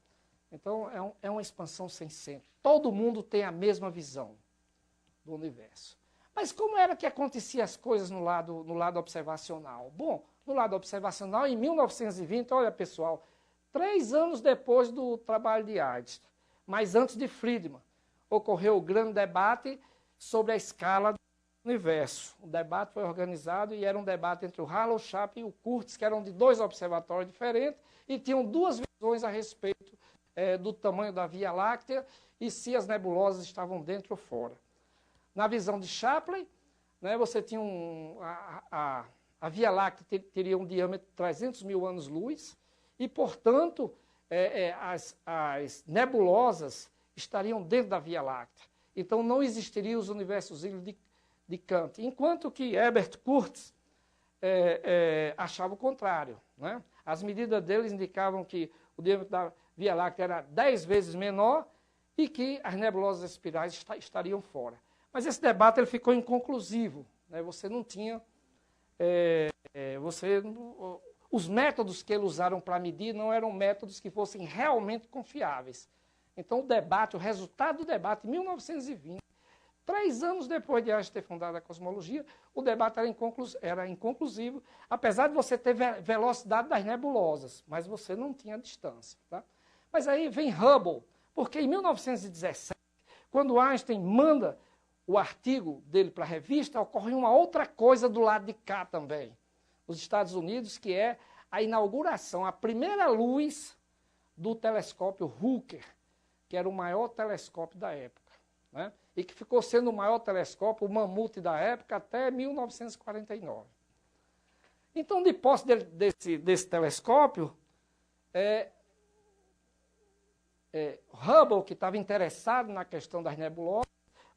Então, é uma expansão sem centro. Todo mundo tem a mesma visão do universo. Mas como era que aconteciam as coisas no lado observacional? Bom, no lado observacional, em 1920, olha pessoal, 3 anos depois do trabalho de Einstein, mas antes de Friedman, ocorreu o grande debate sobre a escala do universo. O debate foi organizado e era um debate entre o Harlow Shapley e o Kurtz, que eram de 2 observatórios diferentes e tinham 2 visões a respeito do tamanho da Via Láctea e se as nebulosas estavam dentro ou fora. Na visão de Shapley, né, você tinha a Via Láctea teria um diâmetro de 300 mil anos-luz e, portanto, as nebulosas estariam dentro da Via Láctea. Então, não existiriam os universos de Kant. Enquanto que Herbert Kurtz achava o contrário. Né? As medidas deles indicavam que o diâmetro da Via Láctea era 10 vezes menor e que as nebulosas espirais estariam fora. Mas esse debate ele ficou inconclusivo. Né? Você não tinha... os métodos que eles usaram para medir não eram métodos que fossem realmente confiáveis. Então, o resultado do debate, em 1920, 3 anos depois de Einstein ter fundado a cosmologia, o debate era inconclusivo, apesar de você ter velocidade das nebulosas, mas você não tinha distância. Tá? Mas aí vem Hubble, porque em 1917, quando Einstein manda o artigo dele para a revista, ocorre uma outra coisa do lado de cá também. Os Estados Unidos, que é a inauguração, a primeira luz do telescópio Hooker, que era o maior telescópio da época, né? E que ficou sendo o maior telescópio, o mamute da época, até 1949. Então, de posse desse telescópio, Hubble, que estava interessado na questão das nebulosas,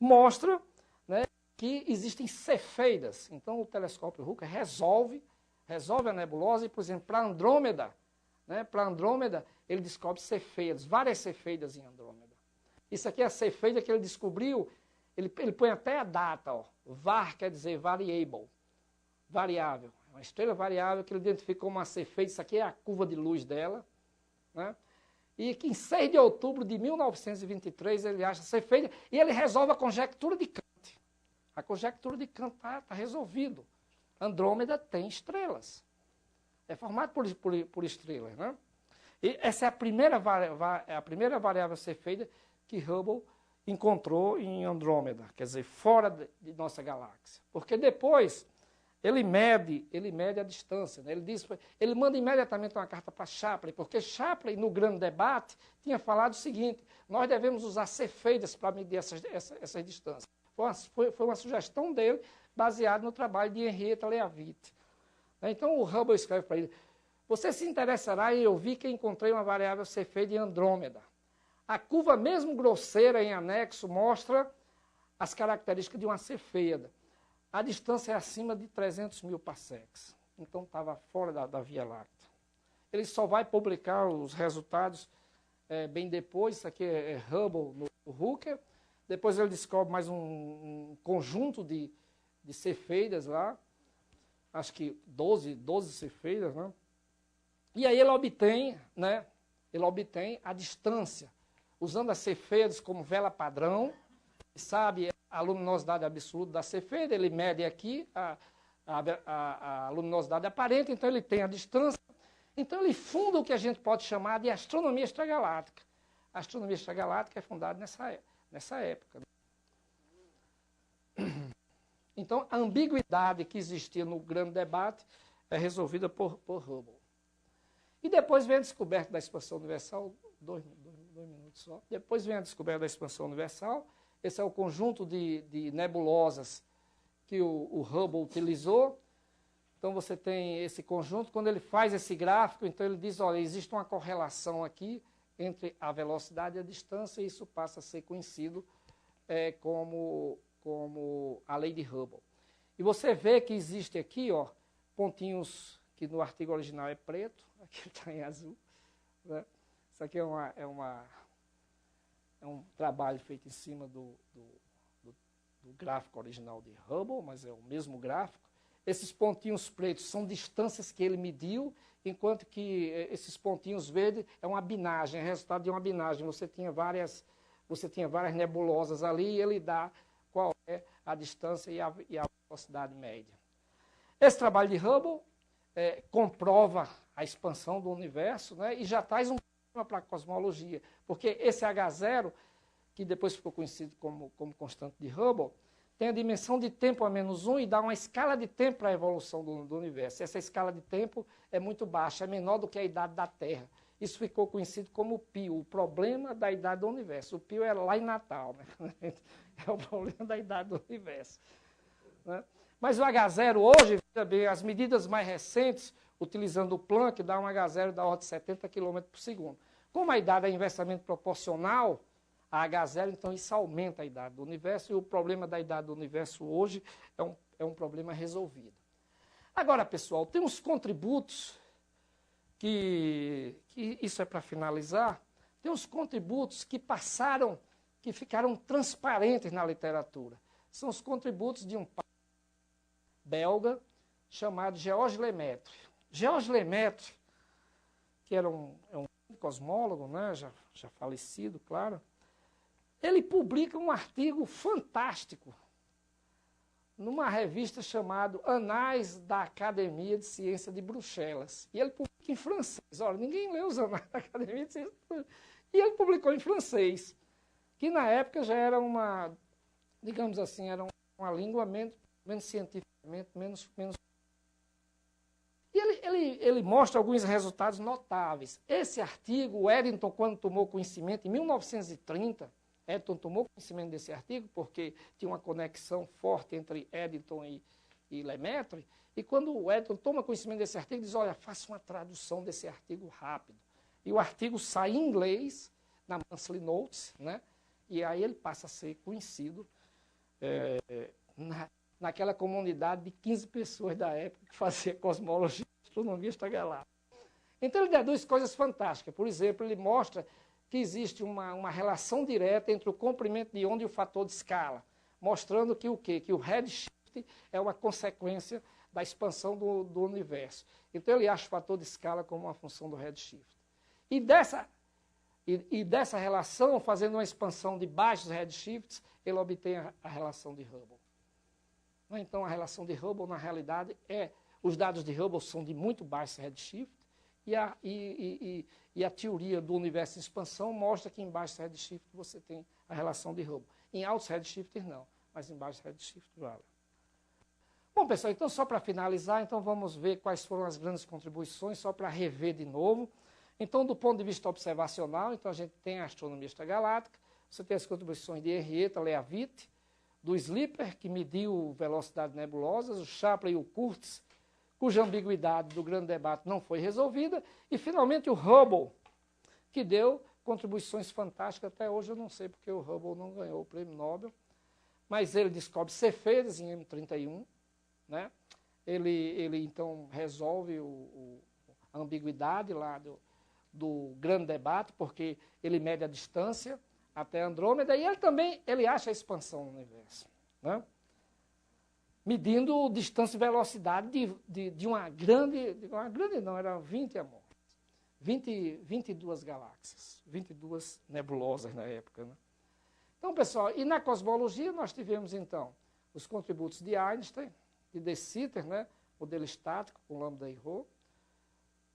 mostra, né, que existem cefeidas. Então, o telescópio Hooker resolve a nebulosa e, por exemplo, para Andrômeda, né, ele descobre cefeidas, várias cefeidas em Andrômeda. Isso aqui é a cefeida que ele descobriu, ele põe até a data, ó. VAR quer dizer variable, variável. É uma estrela variável que ele identificou uma cefeida, isso aqui é a curva de luz dela. Né? e que em 6 de outubro de 1923 ele acha Cefeidas, e ele resolve a conjectura de Kant. A conjectura de Kant está resolvido. Andrômeda tem estrelas. É formado por estrelas, né? E essa é a primeira variável Cefeida que Hubble encontrou em Andrômeda, quer dizer, fora de nossa galáxia. Porque depois ele mede a distância, né? Ele manda imediatamente uma carta para Shapley, porque Shapley, no grande debate, tinha falado o seguinte: nós devemos usar Cefeidas para medir essas distâncias. Foi uma sugestão dele, baseada no trabalho de Henrietta Leavitt. Então o Hubble escreve para ele: você se interessará em ouvir que encontrei uma variável Cefeida em Andrômeda. A curva, mesmo grosseira em anexo, mostra as características de uma Cefeida. A distância é acima de 300 mil parsecs. Então estava fora da Via Láctea. Ele só vai publicar os resultados bem depois. Isso aqui é Hubble no Hooker. Depois ele descobre mais um conjunto de Cefeidas lá. Acho que 12 Cefeidas, né? E aí ele obtém a distância, usando as Cefeidas como vela padrão, sabe a luminosidade absoluta da Cefeida, ele mede aqui a luminosidade aparente, então ele tem a distância. Então ele funda o que a gente pode chamar de astronomia extragaláctica. A astronomia extragaláctica é fundada nessa época. Então a ambiguidade que existia no grande debate é resolvida por Hubble. E depois vem a descoberta da expansão universal, dois minutos só. Depois vem a descoberta da expansão universal. Esse é o conjunto de nebulosas que o Hubble utilizou. Então você tem esse conjunto. Quando ele faz esse gráfico, então ele diz, olha, existe uma correlação aqui entre a velocidade e a distância, e isso passa a ser conhecido como a lei de Hubble. E você vê que existe aqui, ó, pontinhos que no artigo original é preto, aqui está em azul, né? Isso aqui é um trabalho feito em cima do gráfico original de Hubble, mas é o mesmo gráfico. Esses pontinhos pretos são distâncias que ele mediu, enquanto que esses pontinhos verdes é uma binagem, é resultado de uma binagem. Você tinha várias nebulosas ali e ele dá qual é a distância e a velocidade média. Esse trabalho de Hubble comprova a expansão do universo, né, e já traz um problema para a cosmologia, porque esse H0, que depois ficou conhecido como constante de Hubble, tem a dimensão de tempo a menos 1 e dá uma escala de tempo para a evolução do universo. Essa escala de tempo é muito baixa, é menor do que a idade da Terra. Isso ficou conhecido como Pio, o problema da idade do universo. O Pio é lá em Natal, né? É o problema da idade do universo, né? Mas o H0 hoje, veja bem, as medidas mais recentes, utilizando o Planck, dá um H0 da ordem de 70 km por segundo. Como a idade é inversamente proporcional a H0, então isso aumenta a idade do universo, e o problema da idade do universo hoje é um problema resolvido. Agora, pessoal, tem uns contributos que isso é para finalizar, tem uns contributos que ficaram transparentes na literatura. São os contributos de um belga chamado Georges Lemaitre. Georges Lemaitre, que era um cosmólogo, né, já falecido, claro, ele publica um artigo fantástico numa revista chamada Anais da Academia de Ciência de Bruxelas. E ele publica em francês. Olha, ninguém lê os Anais da Academia de Ciência de Bruxelas. E ele publicou em francês, que na época já era uma, digamos assim, era uma língua menos cientificamente, menos. E ele mostra alguns resultados notáveis. Esse artigo, o Eddington, quando tomou conhecimento, em 1930, Eddington tomou conhecimento desse artigo, porque tinha uma conexão forte entre Eddington e Lemaitre, e quando o Eddington toma conhecimento desse artigo, diz, olha, faça uma tradução desse artigo rápido. E o artigo sai em inglês, na Monthly Notes, né? E aí ele passa a ser conhecido naquela comunidade de 15 pessoas da época que fazia cosmologia e astronomia extragaláctica. Então ele deduz coisas fantásticas. Por exemplo, ele mostra que existe uma relação direta entre o comprimento de onda e o fator de escala, mostrando que o quê? Que o redshift é uma consequência da expansão do universo. Então ele acha o fator de escala como uma função do redshift. E E dessa relação, fazendo uma expansão de baixos redshifts, ele obtém a relação de Hubble. Então, a relação de Hubble, na realidade, os dados de Hubble são de muito baixo redshift, e a teoria do universo em expansão mostra que em baixos redshift você tem a relação de Hubble. Em altos redshifts, não, mas em baixos redshifts, vale. Bom, pessoal, então, só para finalizar, então vamos ver quais foram as grandes contribuições, só para rever de novo. Então, do ponto de vista observacional, então a gente tem a astronomia extragaláctica, você tem as contribuições de Henrietta Leavitt, do Slipper, que mediu velocidade nebulosas, o Shapley e o Kurtz, cuja ambiguidade do grande debate não foi resolvida, e, finalmente, o Hubble, que deu contribuições fantásticas. Até hoje eu não sei porque o Hubble não ganhou o prêmio Nobel, mas ele descobre Cefeiras em M31, né? Ele então, resolve a ambiguidade lá do grande debate, porque ele mede a distância até Andrômeda, e ele acha a expansão do universo, né? Medindo distância e velocidade de uma grande não, era 20 amor, 22 galáxias, 22 nebulosas na época, né? Então, pessoal, e na cosmologia nós tivemos, então, os contributos de Einstein, de De Sitter, né, modelo estático com lambda e rho,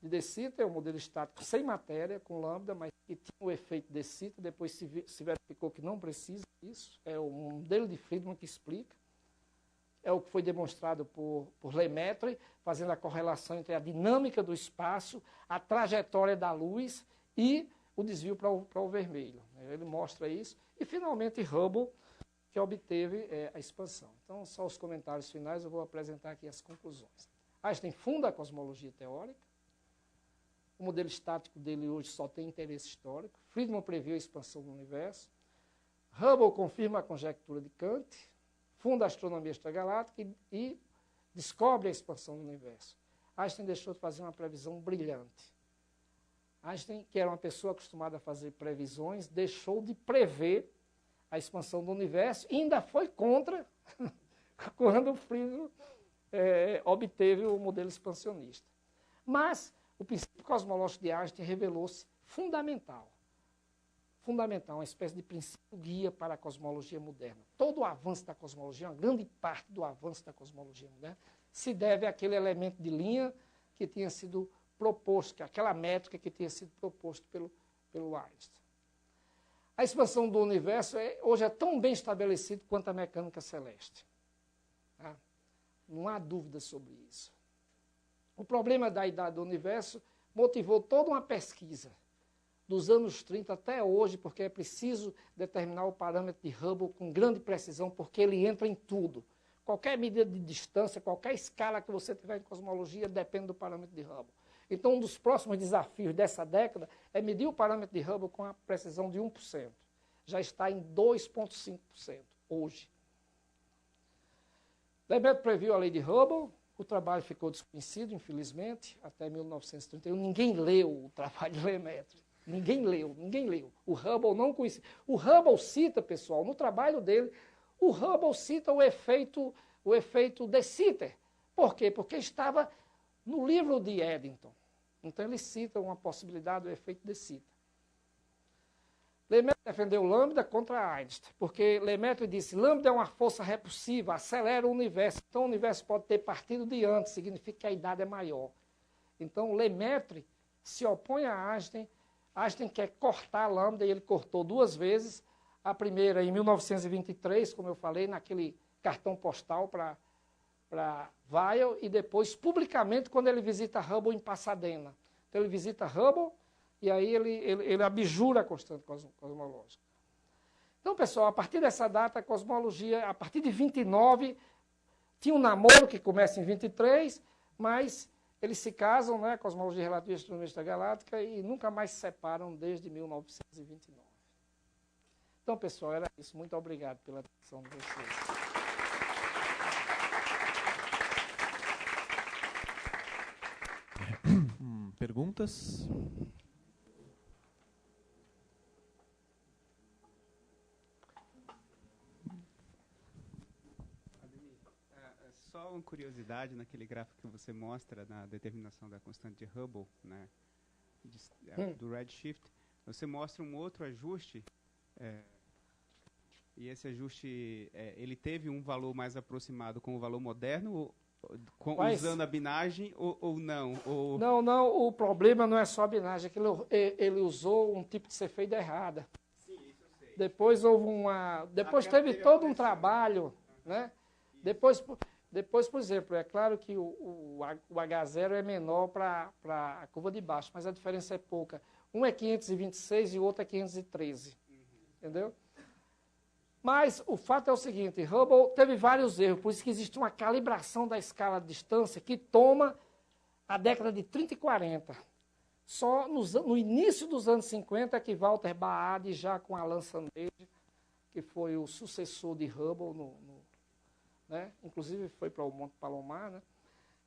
de De Sitter, o modelo estático sem matéria, com lambda, mas que tinha o efeito De Sitter, depois se verificou que não precisa disso, é o modelo de Friedman que explica, é o que foi demonstrado por Lemaitre, fazendo a correlação entre a dinâmica do espaço, a trajetória da luz e o desvio para o vermelho. Ele mostra isso. E, finalmente, Hubble, que obteve a expansão. Então, só os comentários finais, eu vou apresentar aqui as conclusões. Einstein funda a cosmologia teórica. O modelo estático dele hoje só tem interesse histórico. Friedman previu a expansão do universo. Hubble confirma a conjectura de Kant, funda a astronomia extragaláctica e descobre a expansão do universo. Einstein deixou de fazer uma previsão brilhante. Einstein, que era uma pessoa acostumada a fazer previsões, deixou de prever a expansão do universo e ainda foi contra quando o Friedman obteve o modelo expansionista. Mas o princípio cosmológico de Einstein revelou-se fundamental. Fundamental, uma espécie de princípio guia para a cosmologia moderna. Todo o avanço da cosmologia, uma grande parte do avanço da cosmologia moderna, se deve àquele elemento de linha que tinha sido proposto, aquela métrica que tinha sido proposto pelo Einstein. A expansão do universo hoje é tão bem estabelecido quanto a mecânica celeste. Tá? Não há dúvida sobre isso. O problema da idade do universo motivou toda uma pesquisa dos anos 30 até hoje, porque é preciso determinar o parâmetro de Hubble com grande precisão, porque ele entra em tudo. Qualquer medida de distância, qualquer escala que você tiver em cosmologia, depende do parâmetro de Hubble. Então, um dos próximos desafios dessa década é medir o parâmetro de Hubble com a precisão de 1%. Já está em 2,5% hoje. Lemaitre previu a lei de Hubble, o trabalho ficou desconhecido, infelizmente, até 1931. Ninguém leu o trabalho de Lemaitre. Ninguém leu. O Hubble não conhecia. O Hubble cita, pessoal, no trabalho dele, o Hubble cita o efeito de Sitter. Por quê? Porque estava no livro de Eddington. Então, ele cita uma possibilidade do efeito de Sitter. Lemaitre defendeu lambda contra Einstein, porque Lemaitre disse, lambda é uma força repulsiva, acelera o universo. Então, o universo pode ter partido de antes, significa que a idade é maior. Então, Lemaitre se opõe a Einstein. Einstein quer cortar a lambda, e ele cortou 2 vezes. A primeira em 1923, como eu falei, naquele cartão postal para Weil, e depois, publicamente, quando ele visita Hubble em Pasadena. Então, ele visita Hubble, e aí ele abjura a constante cosmológica. Então, pessoal, a partir dessa data, a cosmologia, a partir de 29, tinha um namoro que começa em 23, mas eles se casam, né, cosmologia relativa e astronomia extragaláctica, e nunca mais se separam desde 1929. Então, pessoal, era isso. Muito obrigado pela atenção de vocês. Perguntas? Só uma curiosidade naquele gráfico que você mostra na determinação da constante de Hubble, né, do redshift, você mostra um outro ajuste, e esse ajuste, ele teve um valor mais aproximado com o valor moderno, usando a binagem, ou não? Ou... Não, o problema não é só a binagem, é que ele usou um tipo de cefeida errada. Sim, isso eu sei. Depois houve Depois teve todo um trabalho, né? Depois, por exemplo, é claro que o H0 é menor para a curva de baixo, mas a diferença é pouca. Um é 526 e o outro é 513. Entendeu? Mas o fato é o seguinte, Hubble teve vários erros, por isso que existe uma calibração da escala de distância que toma a década de 30 e 40. Só no início dos anos 50 é que Walter Baade, já com Alan Sandage, que foi o sucessor de Hubble, né? Inclusive foi para o Monte Palomar, né?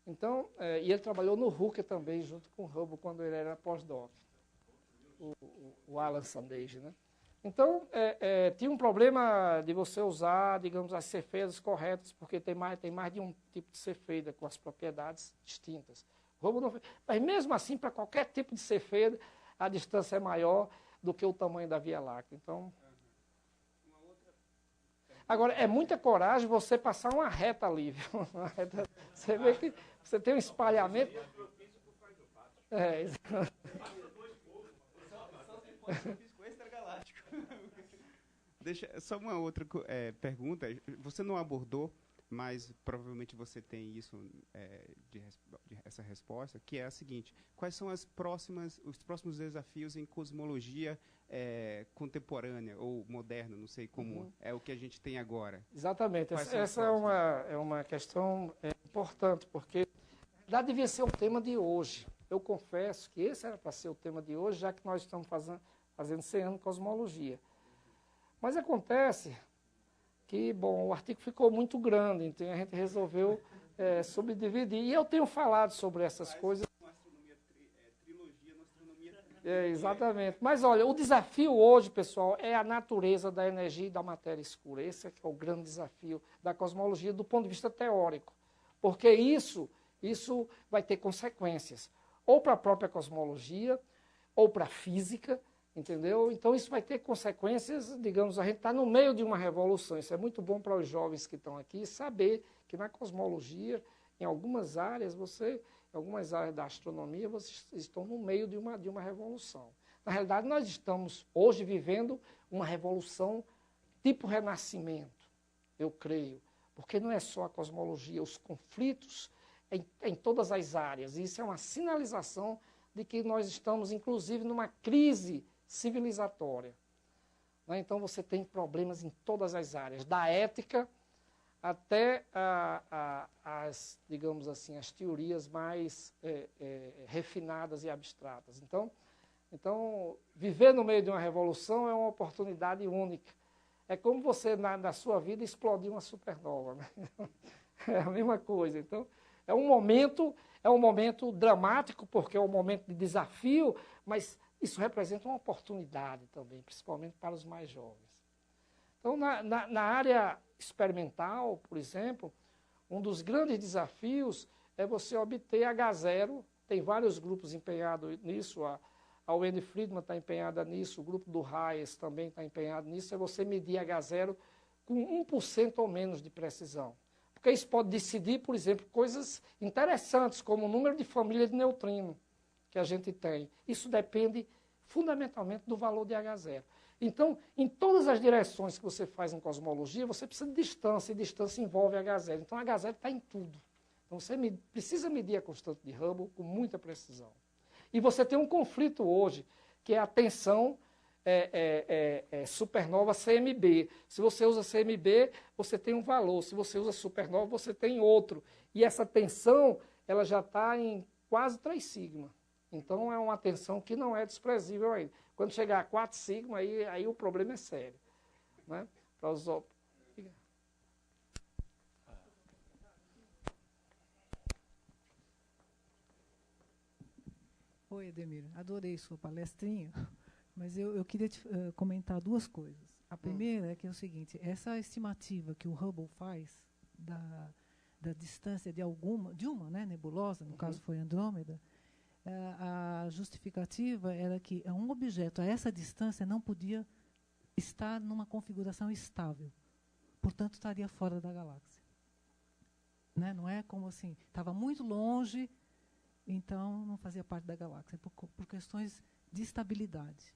Então, e ele trabalhou no Hooker também, junto com Hubble, quando ele era pós-doc, o Alan Sandage, né? Então, tinha um problema de você usar, digamos, as cefeidas corretas, porque tem mais de um tipo de cefeida com as propriedades distintas. Hubble não fez. Mas mesmo assim, para qualquer tipo de cefeida, a distância é maior do que o tamanho da Via Láctea. Então, agora, é muita coragem você passar uma reta ali, viu? Você vê que você tem um espalhamento. Deixa só uma outra pergunta. Você não abordou, mas provavelmente você tem isso essa resposta, que é a seguinte: quais são os próximos desafios em cosmologia contemporânea ou moderna? Não sei como é o que a gente tem agora. Exatamente. Essa é uma questão importante, porque já devia ser o tema de hoje. Eu confesso que esse era para ser o tema de hoje, já que nós estamos fazendo 100 anos de cosmologia. Mas acontece que, bom, o artigo ficou muito grande, então a gente resolveu subdividir. E eu tenho falado sobre essas coisas. Uma astronomia trilogia, uma astronomia... Exatamente. Mas, olha, o desafio hoje, pessoal, é a natureza da energia e da matéria escura. Esse é que é o grande desafio da cosmologia do ponto de vista teórico. Porque isso vai ter consequências, ou para a própria cosmologia, ou para a física, entendeu? Então, isso vai ter consequências, digamos, a gente está no meio de uma revolução. Isso é muito bom para os jovens que estão aqui saber que na cosmologia, em algumas áreas da astronomia, vocês estão no meio de uma revolução. Na realidade, nós estamos hoje vivendo uma revolução tipo renascimento, eu creio. Porque não é só a cosmologia, os conflitos em todas as áreas. E isso é uma sinalização de que nós estamos, inclusive, numa crise civilizatória. Então, você tem problemas em todas as áreas, da ética até as, digamos assim, as teorias mais refinadas e abstratas. Então, viver no meio de uma revolução é uma oportunidade única. É como você, na sua vida, explodir uma supernova, né? É a mesma coisa. Então, é um momento dramático, porque é um momento de desafio, mas isso representa uma oportunidade também, principalmente para os mais jovens. Então, na área experimental, por exemplo, um dos grandes desafios é você obter H0. Tem vários grupos empenhados nisso, a Wendy Friedman está empenhada nisso, o grupo do Hayes também está empenhado nisso, é você medir H0 com 1% ou menos de precisão. Porque isso pode decidir, por exemplo, coisas interessantes, como o número de famílias de neutrino que a gente tem. Isso depende fundamentalmente do valor de H0. Então, em todas as direções que você faz em cosmologia, você precisa de distância, e distância envolve H0. Então, H0 está em tudo. Então, você precisa medir a constante de Hubble com muita precisão. E você tem um conflito hoje, que é a tensão supernova CMB. Se você usa CMB, você tem um valor. Se você usa supernova, você tem outro. E essa tensão, ela já está em quase 3 sigma. Então, é uma tensão que não é desprezível ainda. Quando chegar a 4 sigma, aí o problema é sério. Né? Para os... Oi, Ademir. Adorei sua palestrinha, mas eu queria comentar 2 coisas. A primeira é que é o seguinte: essa estimativa que o Hubble faz da distância de uma, né, nebulosa, no caso foi Andrômeda, a justificativa era que um objeto a essa distância não podia estar numa configuração estável. Portanto, estaria fora da galáxia. Né? Não é como assim, estava muito longe, então não fazia parte da galáxia, por questões de estabilidade.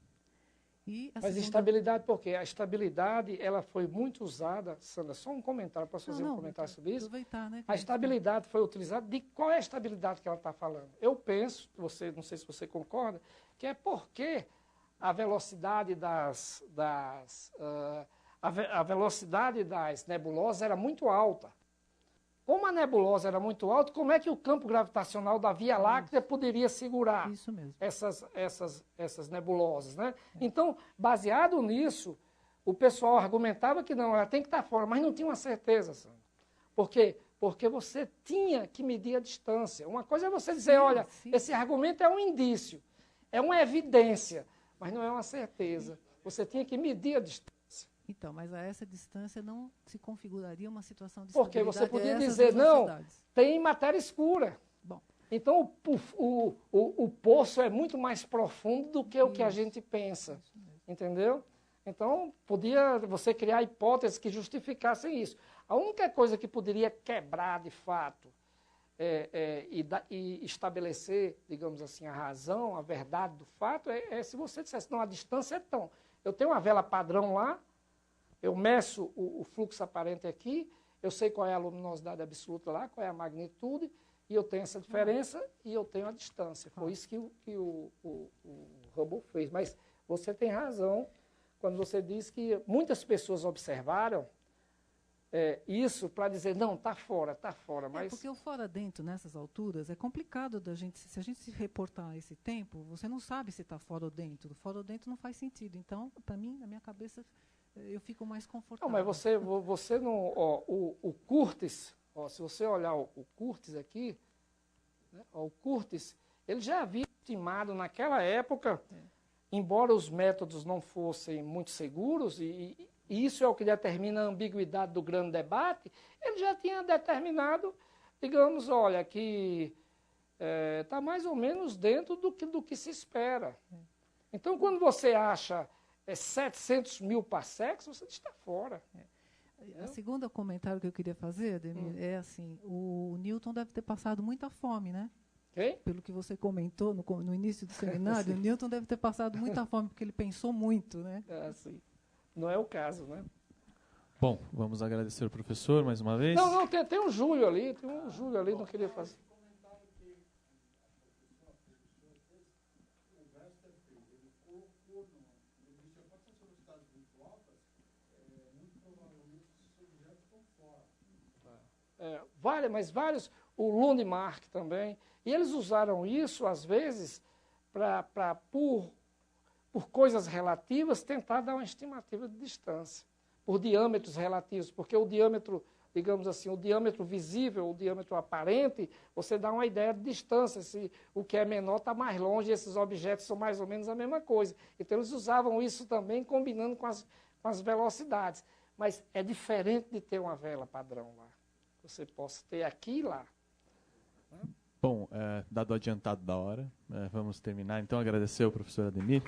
Mas estabilidade por quê? A estabilidade ela foi muito usada, Sandra, só um comentário, posso fazer um comentário sobre isso? Aproveitar, né, a estabilidade foi utilizada, de qual é a estabilidade que ela está falando? Eu penso, não sei se você concorda, que é porque a velocidade a velocidade das nebulosas era muito alta. Como a nebulosa era muito alta, como é que o campo gravitacional da Via Láctea poderia segurar essas nebulosas? Né? Então, baseado nisso, o pessoal argumentava que não, ela tem que estar fora, mas não tinha uma certeza, Sandra. Por quê? Porque você tinha que medir a distância. Uma coisa é você dizer, olha, esse argumento é um indício, é uma evidência, mas não é uma certeza. Você tinha que medir a distância. Então, mas a essa distância não se configuraria uma situação de porque você podia dizer, não, tem matéria escura. Bom. Então, o poço é muito mais profundo do que o que a gente pensa. Entendeu? Então, podia você criar hipóteses que justificassem isso. A única coisa que poderia quebrar, de fato, e estabelecer, digamos assim, a razão, a verdade do fato, é se você dissesse, não, a distância é tão. Eu tenho uma vela padrão lá, eu meço o fluxo aparente aqui, eu sei qual é a luminosidade absoluta lá, qual é a magnitude, e eu tenho essa diferença e eu tenho a distância. Foi isso que o Hubble fez. Mas você tem razão quando você diz que muitas pessoas observaram isso para dizer, não, está fora, mas... porque o fora dentro, nessas alturas, é complicado da gente, se a gente se reportar a esse tempo, você não sabe se está fora ou dentro. Fora ou dentro não faz sentido. Então, para mim, na minha cabeça, eu fico mais confortável. Não, mas você não... o Curtis, se você olhar o Curtis aqui, né, o Curtis, ele já havia estimado naquela época, embora os métodos não fossem muito seguros, e isso é o que determina a ambiguidade do grande debate, ele já tinha determinado, digamos, olha, que está mais ou menos dentro do que se espera. Então, quando você acha 700 mil parsecs, você está fora. A segunda comentário que eu queria fazer, Ademir, é assim, o Newton deve ter passado muita fome, né? Quem? Pelo que você comentou no início do seminário, o Newton deve ter passado muita fome, porque ele pensou muito, né? Sim. Não é o caso, né? Bom, vamos agradecer ao professor mais uma vez. Não, tem um Júlio ali, não queria fazer. Mas vários, o Lundmark também, e eles usaram isso, às vezes, por coisas relativas, tentar dar uma estimativa de distância, por diâmetros relativos, porque o diâmetro, digamos assim, o diâmetro visível, o diâmetro aparente, você dá uma ideia de distância, se o que é menor está mais longe, esses objetos são mais ou menos a mesma coisa. Então, eles usavam isso também, combinando com as velocidades. Mas é diferente de ter uma vela padrão lá. Você possa ter aqui e lá. Bom, dado o adiantado da hora, vamos terminar. Então, agradecer ao professor Ademir.